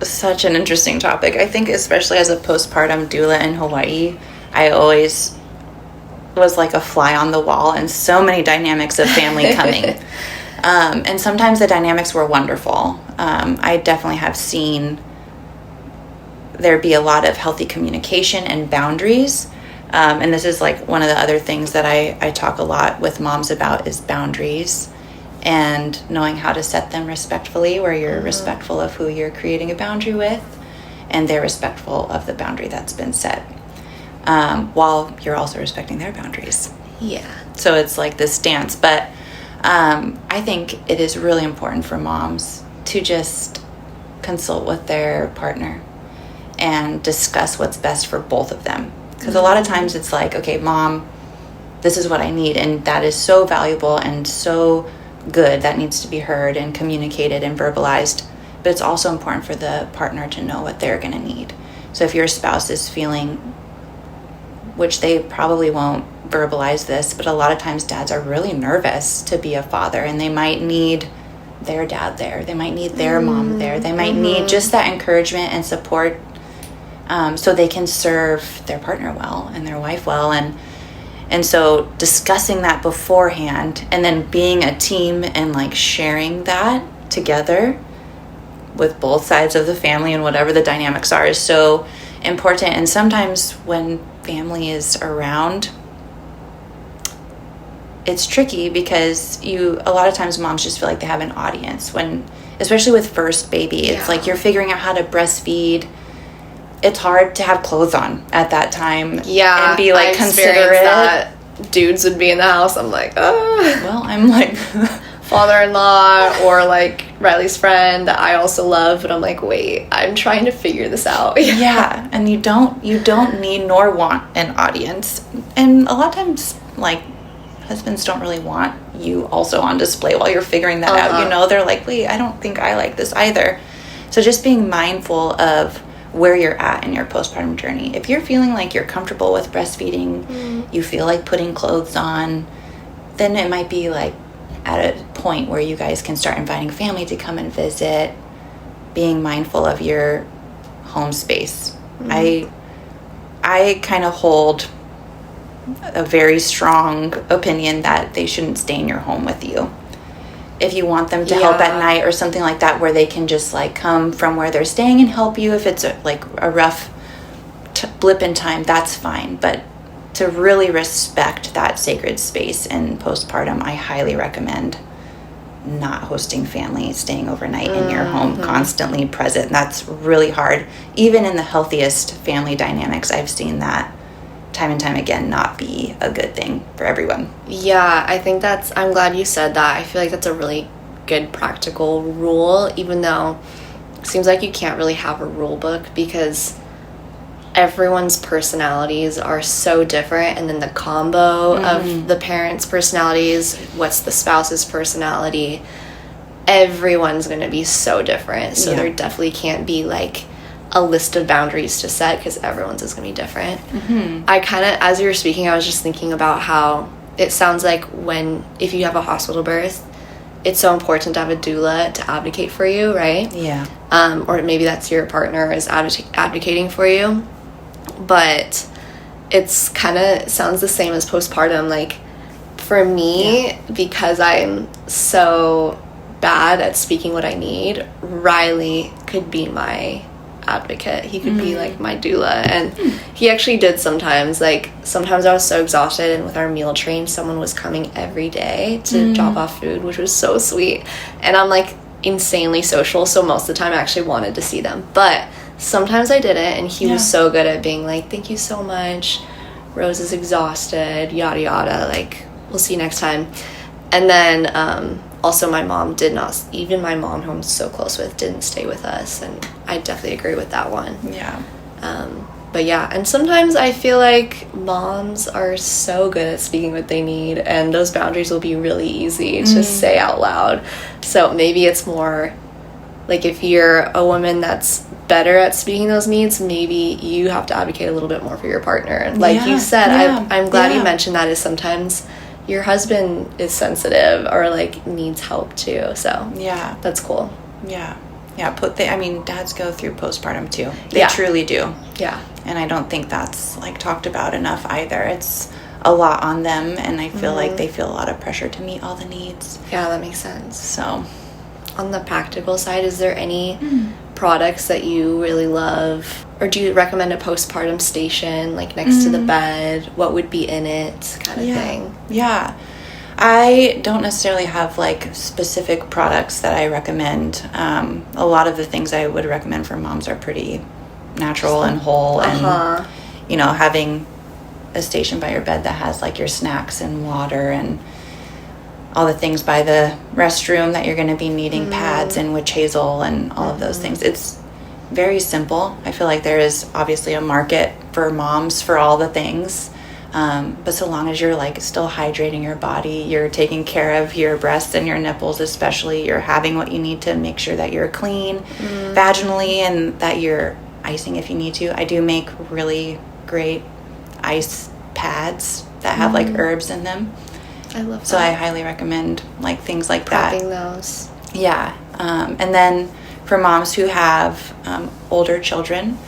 such an interesting topic. I think especially as a postpartum doula in Hawaii, I always was like a fly on the wall in so many dynamics of family coming. And sometimes the dynamics were wonderful. I definitely have seen there be a lot of healthy communication and boundaries. And this is, like, one of the other things that I talk a lot with moms about is boundaries, and knowing how to set them respectfully, where you're respectful of who you're creating a boundary with, and they're respectful of the boundary that's been set, while you're also respecting their boundaries. So it's like this dance. But I think it is really important for moms to just consult with their partner and discuss what's best for both of them. Because a lot of times it's like, okay, mom, this is what I need, and that is so valuable and so good, that needs to be heard and communicated and verbalized. But it's also important for the partner to know what they're going to need. So if your spouse is feeling, which they probably won't verbalize this, but a lot of times dads are really nervous to be a father, and they might need their dad there, they might need their mom there, they might need just that encouragement and support so they can serve their partner well and their wife well. And so discussing that beforehand and then being a team and like sharing that together with both sides of the family and whatever the dynamics are is so important. And sometimes when family is around, it's tricky because a lot of times moms just feel like they have an audience when, especially with first baby, it's like you're figuring out how to breastfeed. It's hard to have clothes on at that time. Yeah. And be like considerate. That dudes would be in the house. I'm like, oh. Well, I'm like father-in-law or like Riley's friend that I also love, but I'm like, wait, I'm trying to figure this out. Yeah. And you don't need nor want an audience. And a lot of times, like, husbands don't really want you also on display while you're figuring that out. You know, they're like, wait, I don't think I like this either. So just being mindful of where you're at in your postpartum journey. If you're feeling like you're comfortable with breastfeeding, you feel like putting clothes on, then it might be like at a point where you guys can start inviting family to come and visit, being mindful of your home space. I kind of hold a very strong opinion that they shouldn't stay in your home with you. If you want them to help at night or something like that, where they can just like come from where they're staying and help you if it's like a rough blip in time, that's fine. But to really respect that sacred space in postpartum, I highly recommend not hosting family, staying overnight in your home, constantly present. That's really hard. Even in the healthiest family dynamics, I've seen that time and time again not be a good thing for everyone. Yeah, I think I'm glad you said that. I feel like that's a really good practical rule, even though it seems like you can't really have a rule book because everyone's personalities are so different, and then the combo of the parents' personalities, what's the spouse's personality, everyone's going to be so different. So there definitely can't be like a list of boundaries to set because everyone's is going to be different. I kind of, as you were speaking, I was just thinking about how it sounds like if you have a hospital birth, it's so important to have a doula to advocate for you, right? Yeah. Or maybe that's your partner is advocating for you. But it's kind of sounds the same as postpartum. Like for me, because I'm so bad at speaking what I need, Riley could be my advocate. He could be like my doula, and he actually did sometimes. Like sometimes I was so exhausted, and with our meal train someone was coming every day to drop off food, which was so sweet. And I'm like insanely social, so most of the time I actually wanted to see them, but sometimes I didn't, and he was so good at being like, thank you so much, Rose is exhausted, yada yada, like we'll see you next time. And then also my mom did not, even my mom who I'm so close with, didn't stay with us, and I definitely agree with that one. But yeah, and sometimes I feel like moms are so good at speaking what they need, and those boundaries will be really easy to say out loud. So maybe it's more like if you're a woman that's better at speaking those needs, maybe you have to advocate a little bit more for your partner. Like you said, I'm glad you mentioned that, is sometimes your husband is sensitive or like needs help too. So that's cool. Dads go through postpartum too. They truly do. And I don't think that's like talked about enough either. It's a lot on them, and I feel like they feel a lot of pressure to meet all the needs. Yeah, that makes sense. So on the practical side, is there any products that you really love, or do you recommend a postpartum station like next to the bed? What would be in it, kind of thing? I don't necessarily have like specific products that I recommend. A lot of the things I would recommend for moms are pretty natural and whole, and having a station by your bed that has like your snacks and water and all the things by the restroom that you're going to be needing, pads and witch hazel and all of those things. It's very simple. I feel like there is obviously a market for moms for all the things, but so long as you're like still hydrating your body, you're taking care of your breasts and your nipples especially, you're having what you need to make sure that you're clean vaginally, and that you're icing if you need to. I do make really great ice pads that have like herbs in them. I love that. So I highly recommend like things like prepping those. And then for moms who have older children,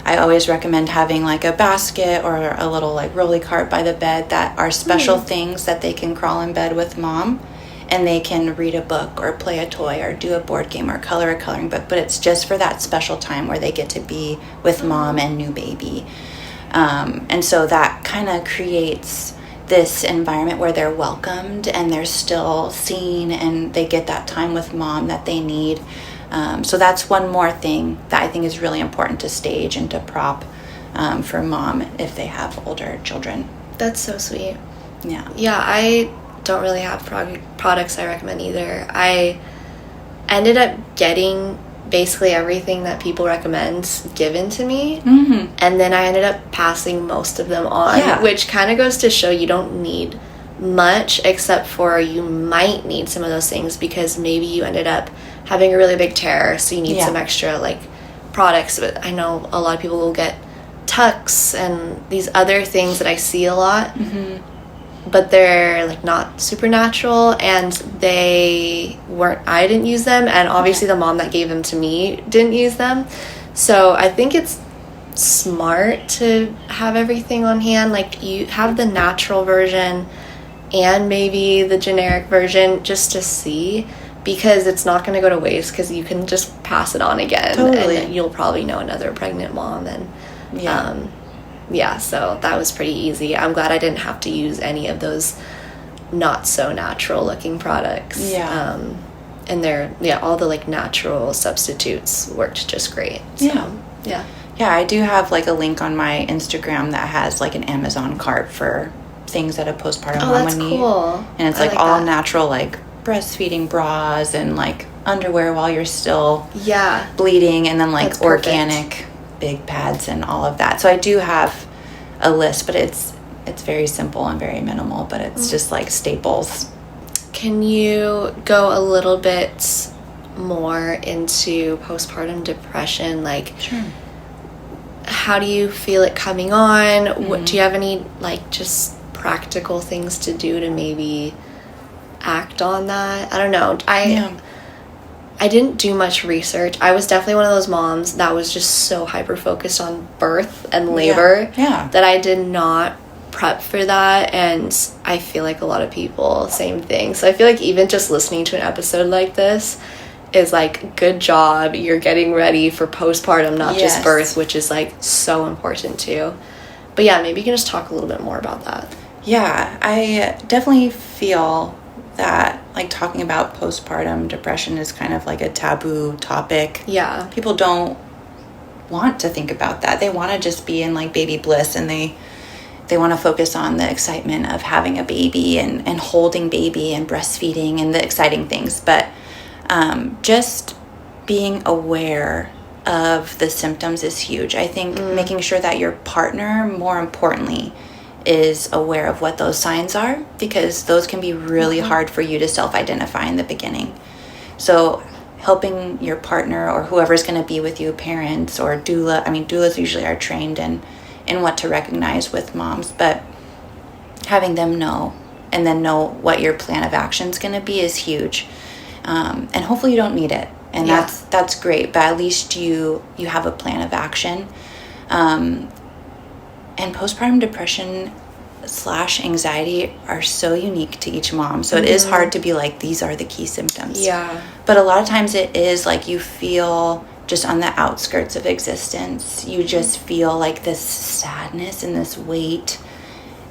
I always recommend having like a basket or a little like rolly cart by the bed that are special things that they can crawl in bed with mom, and they can read a book or play a toy or do a board game or color a coloring book, but it's just for that special time where they get to be with mom and new baby. And so that kind of creates this environment where they're welcomed and they're still seen and they get that time with mom that they need. So that's one more thing that I think is really important to stage and to prop for mom if they have older children. That's so sweet. Yeah. Yeah, I don't really have products I recommend either. I ended up getting basically everything that people recommend given to me, and then I ended up passing most of them on, which kind of goes to show you don't need much, except for you might need some of those things because maybe you ended up having a really big tear, so you need some extra like products. But I know a lot of people will get tucks and these other things that I see a lot, but they're like not supernatural, and I didn't use them, and obviously the mom that gave them to me didn't use them. So I think it's smart to have everything on hand. Like, you have the natural version and maybe the generic version just to see, because it's not going to go to waste, because you can just pass it on again. Totally. And you'll probably know another pregnant mom. And so that was pretty easy. I'm glad I didn't have to use any of those not so natural looking products. And all the like natural substitutes worked just great. So, yeah, I do have like a link on my Instagram that has like an Amazon cart for things that a postpartum mom would need. Cool. And it's like all natural, like breastfeeding bras and like underwear while you're still bleeding, and then like organic big pads and all of that. So I do have a list, but it's very simple and very minimal, but it's just like staples. Can you go a little bit more into postpartum depression? Like, sure. How do you feel it coming on? What do you have any like just practical things to do to maybe act on that? I don't know. I didn't do much research. I was definitely one of those moms that was just so hyper focused on birth and labor that I did not prep for that. And I feel like a lot of people, same thing. So I feel like even just listening to an episode like this is like, good job. You're getting ready for postpartum, not just birth, which is like so important too. But yeah, maybe you can just talk a little bit more about that. Yeah, I definitely feel that like talking about postpartum depression is kind of like a taboo topic. Yeah. People don't want to think about that. They want to just be in like baby bliss, and they want to focus on the excitement of having a baby and holding baby and breastfeeding and the exciting things. But just being aware of the symptoms is huge. I think making sure that your partner, more importantly, is aware of what those signs are, because those can be really hard for you to self-identify in the beginning. So helping your partner or whoever's going to be with you, parents or doula. I mean, doulas usually are trained in what to recognize with moms, but having them know and then know what your plan of action is going to be is huge. And hopefully you don't need it. And that's great, but at least you have a plan of action. And postpartum depression / anxiety are so unique to each mom. So it is hard to be like, these are the key symptoms. Yeah. But a lot of times it is like you feel just on the outskirts of existence. You just feel like this sadness and this weight.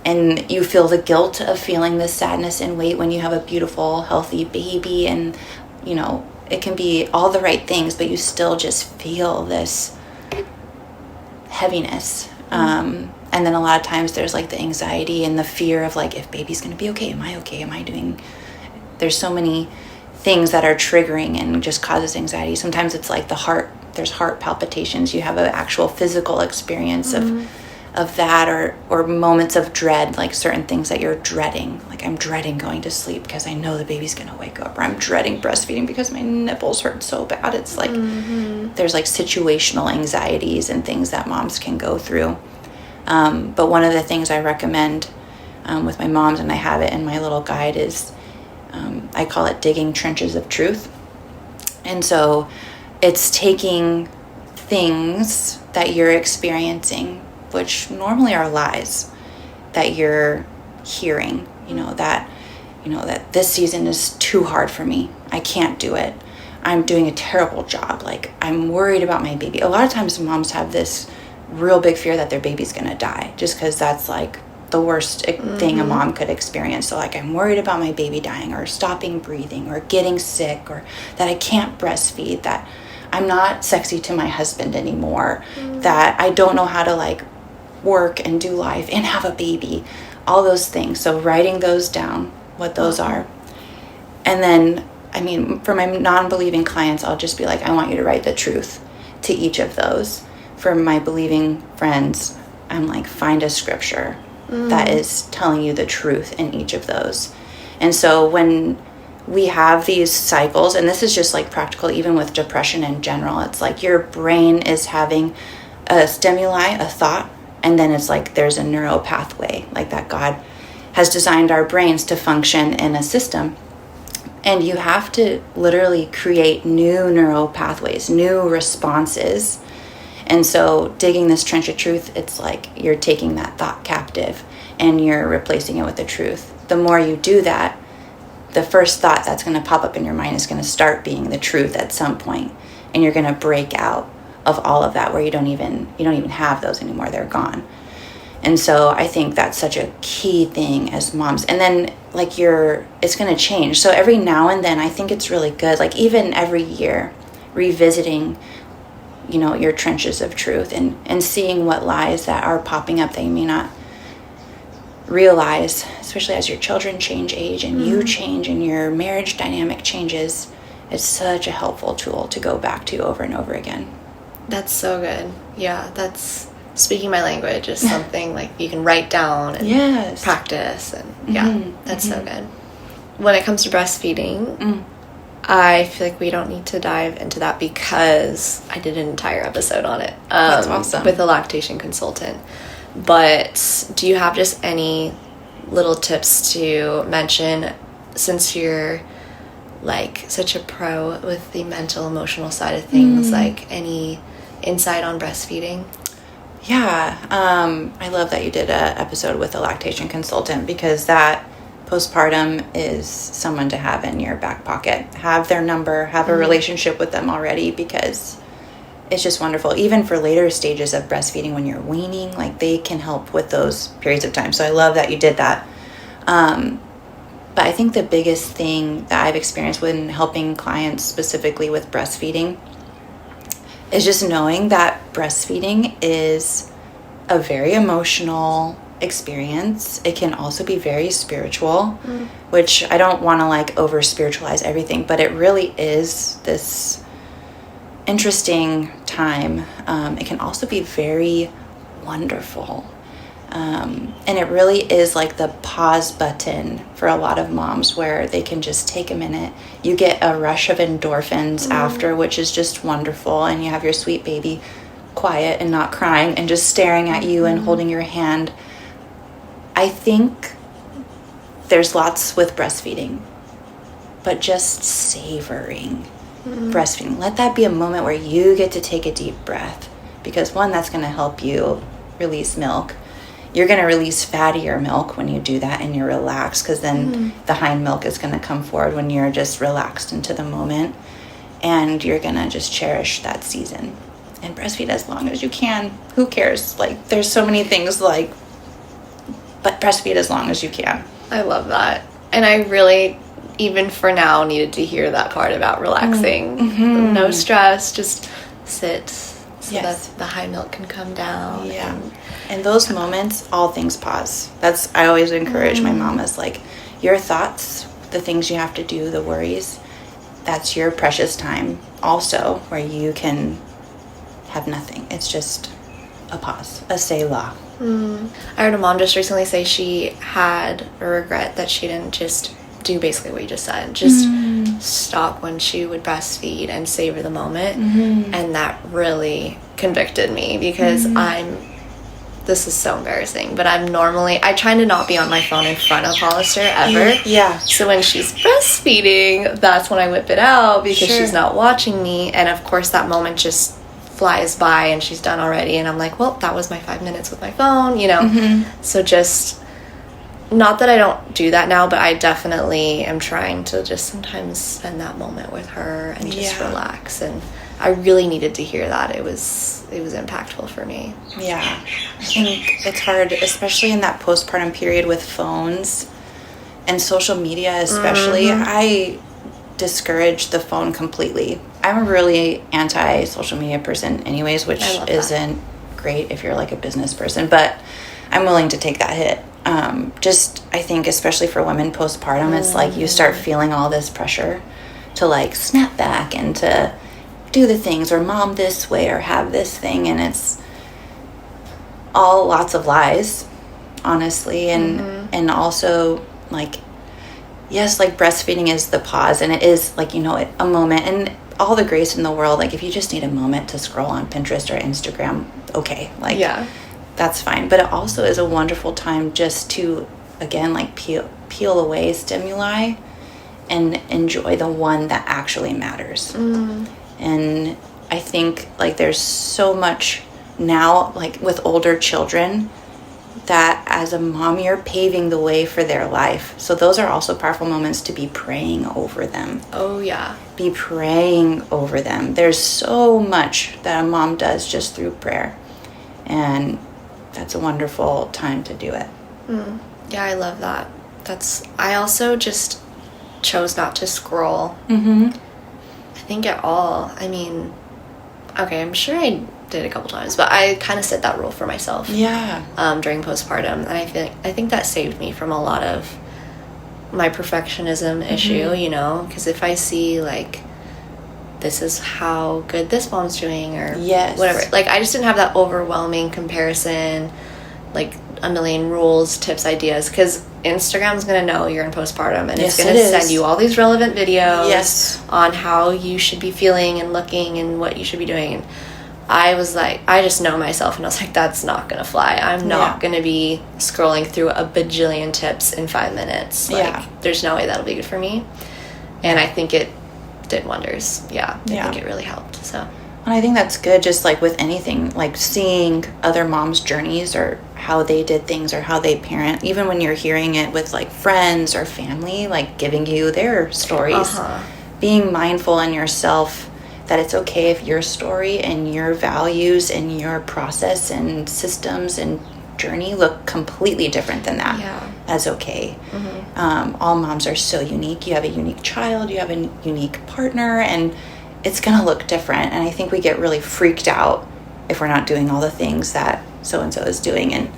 And you feel the guilt of feeling this sadness and weight when you have a beautiful, healthy baby. And, you know, it can be all the right things, but you still just feel this heaviness. And then a lot of times there's like the anxiety and the fear of like, if baby's going to be okay, am I okay? Am I doing... There's so many things that are triggering and just causes anxiety. Sometimes it's like there's heart palpitations. You have an actual physical experience of that, or moments of dread, like certain things that you're dreading. Like, I'm dreading going to sleep because I know the baby's going to wake up, or I'm dreading breastfeeding because my nipples hurt so bad. It's like there's like situational anxieties and things that moms can go through. But one of the things I recommend with my moms, and I have it in my little guide, is I call it digging trenches of truth. And so it's taking things that you're experiencing, which normally are lies, that you're hearing, that this season is too hard for me. I can't do it. I'm doing a terrible job. Like, I'm worried about my baby. A lot of times moms have this real big fear that their baby's going to die, just because that's like the worst thing a mom could experience. So like, I'm worried about my baby dying, or stopping breathing, or getting sick, or that I can't breastfeed, that I'm not sexy to my husband anymore, that I don't know how to like work and do life and have a baby, all those things. So writing those down, what those are. And then, for my non-believing clients, I'll just be like, I want you to write the truth to each of those. For my believing friends, I'm like, find a scripture that is telling you the truth in each of those. And so when we have these cycles, and this is just like practical, even with depression in general, it's like your brain is having a stimuli, a thought, and then it's like there's a neural pathway, like that God has designed our brains to function in a system. And you have to literally create new neural pathways, new responses. And so digging this trench of truth, it's like you're taking that thought captive and you're replacing it with the truth. The more you do that, the first thought that's going to pop up in your mind is going to start being the truth at some point. And you're going to break out of all of that, where you don't even have those anymore. They're gone. And so I think that's such a key thing as moms. And then like it's going to change. So every now and then I think it's really good, like even every year, revisiting, your trenches of truth and seeing what lies that are popping up that you may not realize, especially as your children change age and you change and your marriage dynamic changes. It's such a helpful tool to go back to over and over again. That's so good. Yeah, that's speaking my language is something like you can write down and practice. And that's so good. When it comes to breastfeeding, I feel like we don't need to dive into that because I did an entire episode on it. That's awesome. With a lactation consultant. But do you have just any little tips to mention, since you're like such a pro with the mental, emotional side of things, like any insight on breastfeeding? Yeah. I love that you did an episode with a lactation consultant, because that postpartum is someone to have in your back pocket. Have their number, have a relationship with them already, because it's just wonderful. Even for later stages of breastfeeding, when you're weaning, like they can help with those periods of time. So I love that you did that. But I think the biggest thing that I've experienced when helping clients specifically with breastfeeding is just knowing that breastfeeding is a very emotional experience. It can also be very spiritual, which I don't want to like over spiritualize everything, but it really is this interesting time. It can also be very wonderful. And it really is like the pause button for a lot of moms, where they can just take a minute. You get a rush of endorphins after, which is just wonderful. And you have your sweet baby quiet and not crying and just staring at you and holding your hand. I think there's lots with breastfeeding, but just savoring breastfeeding. Let that be a moment where you get to take a deep breath, because one, that's going to help you release milk. You're going to release fattier milk when you do that and you're relaxed, because then the hind milk is going to come forward when you're just relaxed into the moment, and you're going to just cherish that season and breastfeed as long as you can. Who cares? Like, there's so many things like, but breastfeed as long as you can. I love that. And I really, even for now, needed to hear that part about relaxing. No stress, just sit so that the high milk can come down. Yeah. And those moments, all things pause. I always encourage my mamas, like, your thoughts, the things you have to do, the worries, that's your precious time also, where you can have nothing. It's just a pause, a selah. I heard a mom just recently say she had a regret that she didn't just do basically what you just said. Just stop when she would breastfeed and savor the moment. And that really convicted me, because this is so embarrassing, but I try to not be on my phone in front of Hollister ever. Yeah. So when she's breastfeeding, that's when I whip it out, because she's not watching me. And of course that moment just flies by and she's done already, and I'm like, well, that was my 5 minutes with my phone, you know. So just, not that I don't do that now, but I definitely am trying to just sometimes spend that moment with her and just relax. And I really needed to hear that. It was impactful for me. Yeah, I think it's hard, especially in that postpartum period with phones and social media especially. I discourage the phone completely. I'm a really anti-social media person anyways, which isn't great if you're like a business person, but I'm willing to take that hit. Just, I think, especially for women postpartum, it's like you start feeling all this pressure to like snap back and to do the things, or mom this way, or have this thing, and it's all lots of lies, honestly. And also, like, yes, like breastfeeding is the pause, and it is like, you know, a moment, and all the grace in the world. Like, if you just need a moment to scroll on Pinterest or Instagram, okay, like, that's fine. But it also is a wonderful time just to, again, like peel away stimuli and enjoy the one that actually matters. And I think, like, there's so much now, like with older children, that as a mom, you're paving the way for their life. So those are also powerful moments to be praying over them. Oh, yeah. Be praying over them. There's so much that a mom does just through prayer. And that's a wonderful time to do it. Yeah, I love that. I also just chose not to scroll. I think at all. I mean, okay, I'm sure I did a couple times, but I kind of set that rule for myself. During postpartum, and I think that saved me from a lot of my perfectionism issue, you know, because if I see like, this is how good this mom's doing, or whatever, like, I just didn't have that overwhelming comparison, like a million rules, tips, ideas, because Instagram's gonna know you're in postpartum, and it's gonna send you all these relevant videos on how you should be feeling and looking and what you should be doing. And I was like, I just know myself, and I was like, that's not gonna fly. I'm not gonna be scrolling through a bajillion tips in 5 minutes. Like, there's no way that'll be good for me. And I think it did wonders. I think it really helped. So, and I think that's good, just like with anything, like seeing other moms' journeys, or how they did things, or how they parent, even when you're hearing it with like friends or family, like giving you their stories, being mindful in yourself that it's okay if your story and your values and your process and systems and journey look completely different than that. That's okay. All moms are so unique. You have a unique child, you have a unique partner, and it's gonna look different. And I think we get really freaked out if we're not doing all the things that so-and-so is doing. And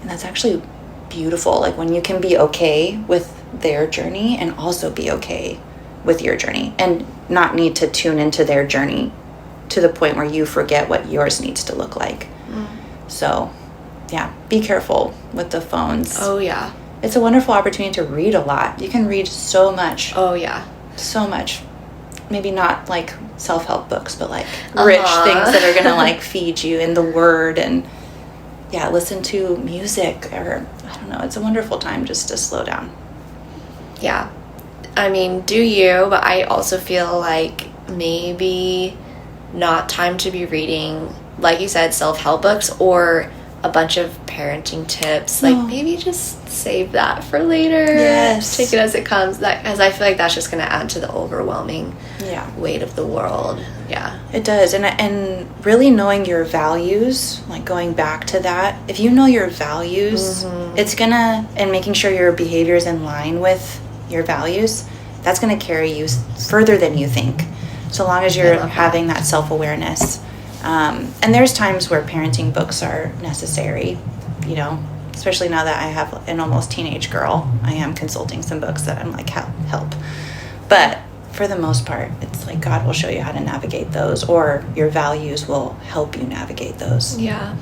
that's actually beautiful. Like, when you can be okay with their journey and also be okay with your journey, and not need to tune into their journey to the point where you forget what yours needs to look like. So, be careful with the phones. It's a wonderful opportunity to read a lot. You can read so much. So much. Maybe not like self-help books, but like rich things that are going to like feed you in the word, and listen to music, or I don't know. It's a wonderful time just to slow down. I mean, do you, but I also feel like maybe not time to be reading, like you said, self-help books or a bunch of parenting tips. Like, maybe just save that for later. Take it as it comes. As I feel like that's just going to add to the overwhelming weight of the world. It does. And really knowing your values, like going back to that, if you know your values, it's going to, and making sure your behavior is in line with your values, that's going to carry you further than you think, so long as you're having that self-awareness. And there's times where parenting books are necessary, you know, especially now that I have an almost teenage girl. I am consulting some books that I'm like, help. But for the most part, it's like God will show you how to navigate those, or your values will help you navigate those. My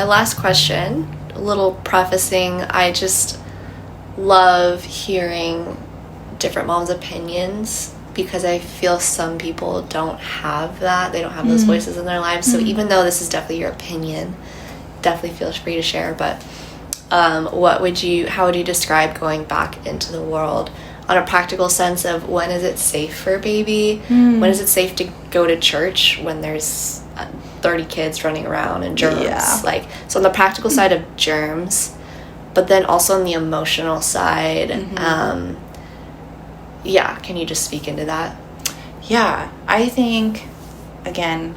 last question, a little prefacing, I just love hearing different moms' opinions, because I feel some people don't have that. They don't have those voices in their lives. So even though this is definitely your opinion, definitely feel free to share. But how would you describe going back into the world on a practical sense of when is it safe for a baby? When is it safe to go to church when there's 30 kids running around and germs? Yeah. Like, so on the practical side of germs, but then also on the emotional side, can you just speak into that? Yeah, I think, again,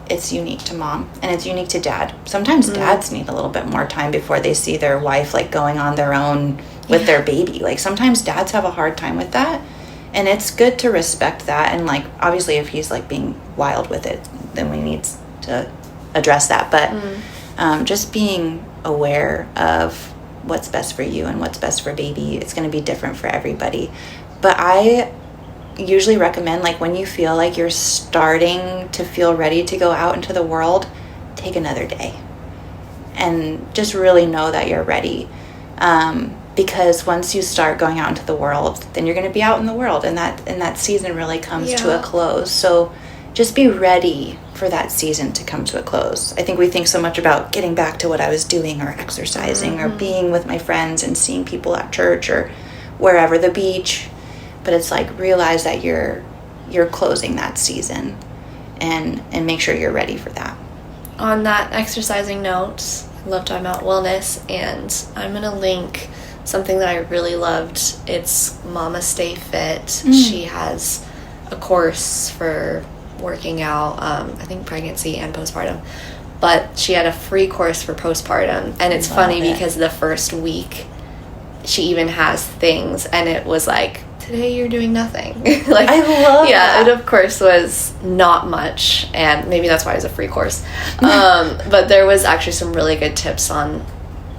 it's unique to mom and it's unique to dad. Sometimes dads need a little bit more time before they see their wife like going on their own with their baby. Like sometimes dads have a hard time with that, and it's good to respect that. And like obviously if he's like being wild with it, then we need to address that. But just being aware of what's best for you and what's best for baby, it's going to be different for everybody. But I usually recommend, like, when you feel like you're starting to feel ready to go out into the world, take another day and just really know that you're ready, because once you start going out into the world, then you're going to be out in the world, and that season really comes to a close. So just be ready for that season to come to a close. I think we think so much about getting back to what I was doing or exercising or being with my friends and seeing people at church or wherever, the beach. But it's like, realize that you're closing that season and make sure you're ready for that. On that exercising note, I love talking about wellness, and I'm going to link something that I really loved. It's Mama Stay Fit. She has a course for working out, I think pregnancy and postpartum. But she had a free course for postpartum. And it's funny because the first week she even has things, and it was like, today you're doing nothing. Like, I love that. It of course was not much, and maybe that's why it was a free course. But there was actually some really good tips on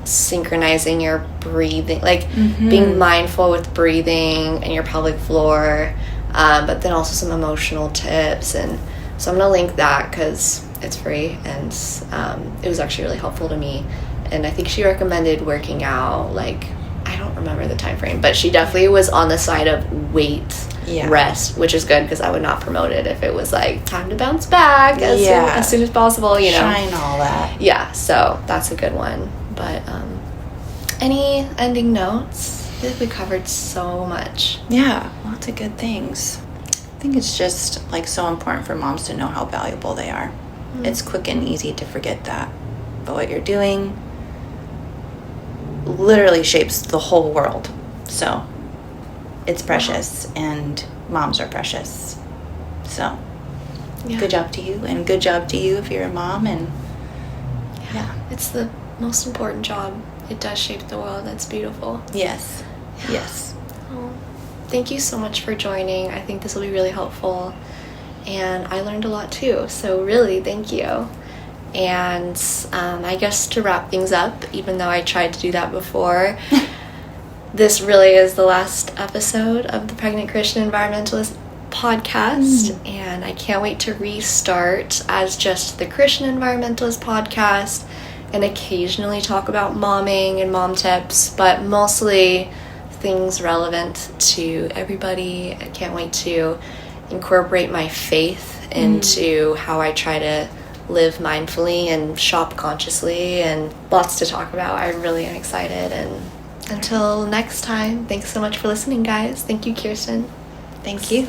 synchronizing your breathing, like being mindful with breathing and your pelvic floor, but then also some emotional tips. And so I'm gonna link that because it's free, and it was actually really helpful to me. And I think she recommended working out, like, I don't remember the time frame, but she definitely was on the side of weight rest, which is good because I would not promote it if it was like time to bounce back as soon as possible, you know. Shine all that. Yeah, so that's a good one. But any ending notes? I feel like we covered so much. Yeah, lots of good things. I think it's just like so important for moms to know how valuable they are. It's quick and easy to forget that, but what you're doing literally shapes the whole world. So it's precious, and moms are precious. So good job to you, and good job to you if you're a mom. And it's the most important job. It does shape the world. That's beautiful. Yes. Oh, thank you so much for joining. I think this will be really helpful, and I learned a lot too, so really thank you. And I guess to wrap things up, even though I tried to do that before, this really is the last episode of the Pregnant Christian Environmentalist Podcast, and I can't wait to restart as just the Christian Environmentalist Podcast and occasionally talk about momming and mom tips, but mostly things relevant to everybody. I can't wait to incorporate my faith into how I try to live mindfully and shop consciously, and lots to talk about. I really am excited. And until next time, thanks so much for listening, guys. Thank you, Kiersten. Thank you.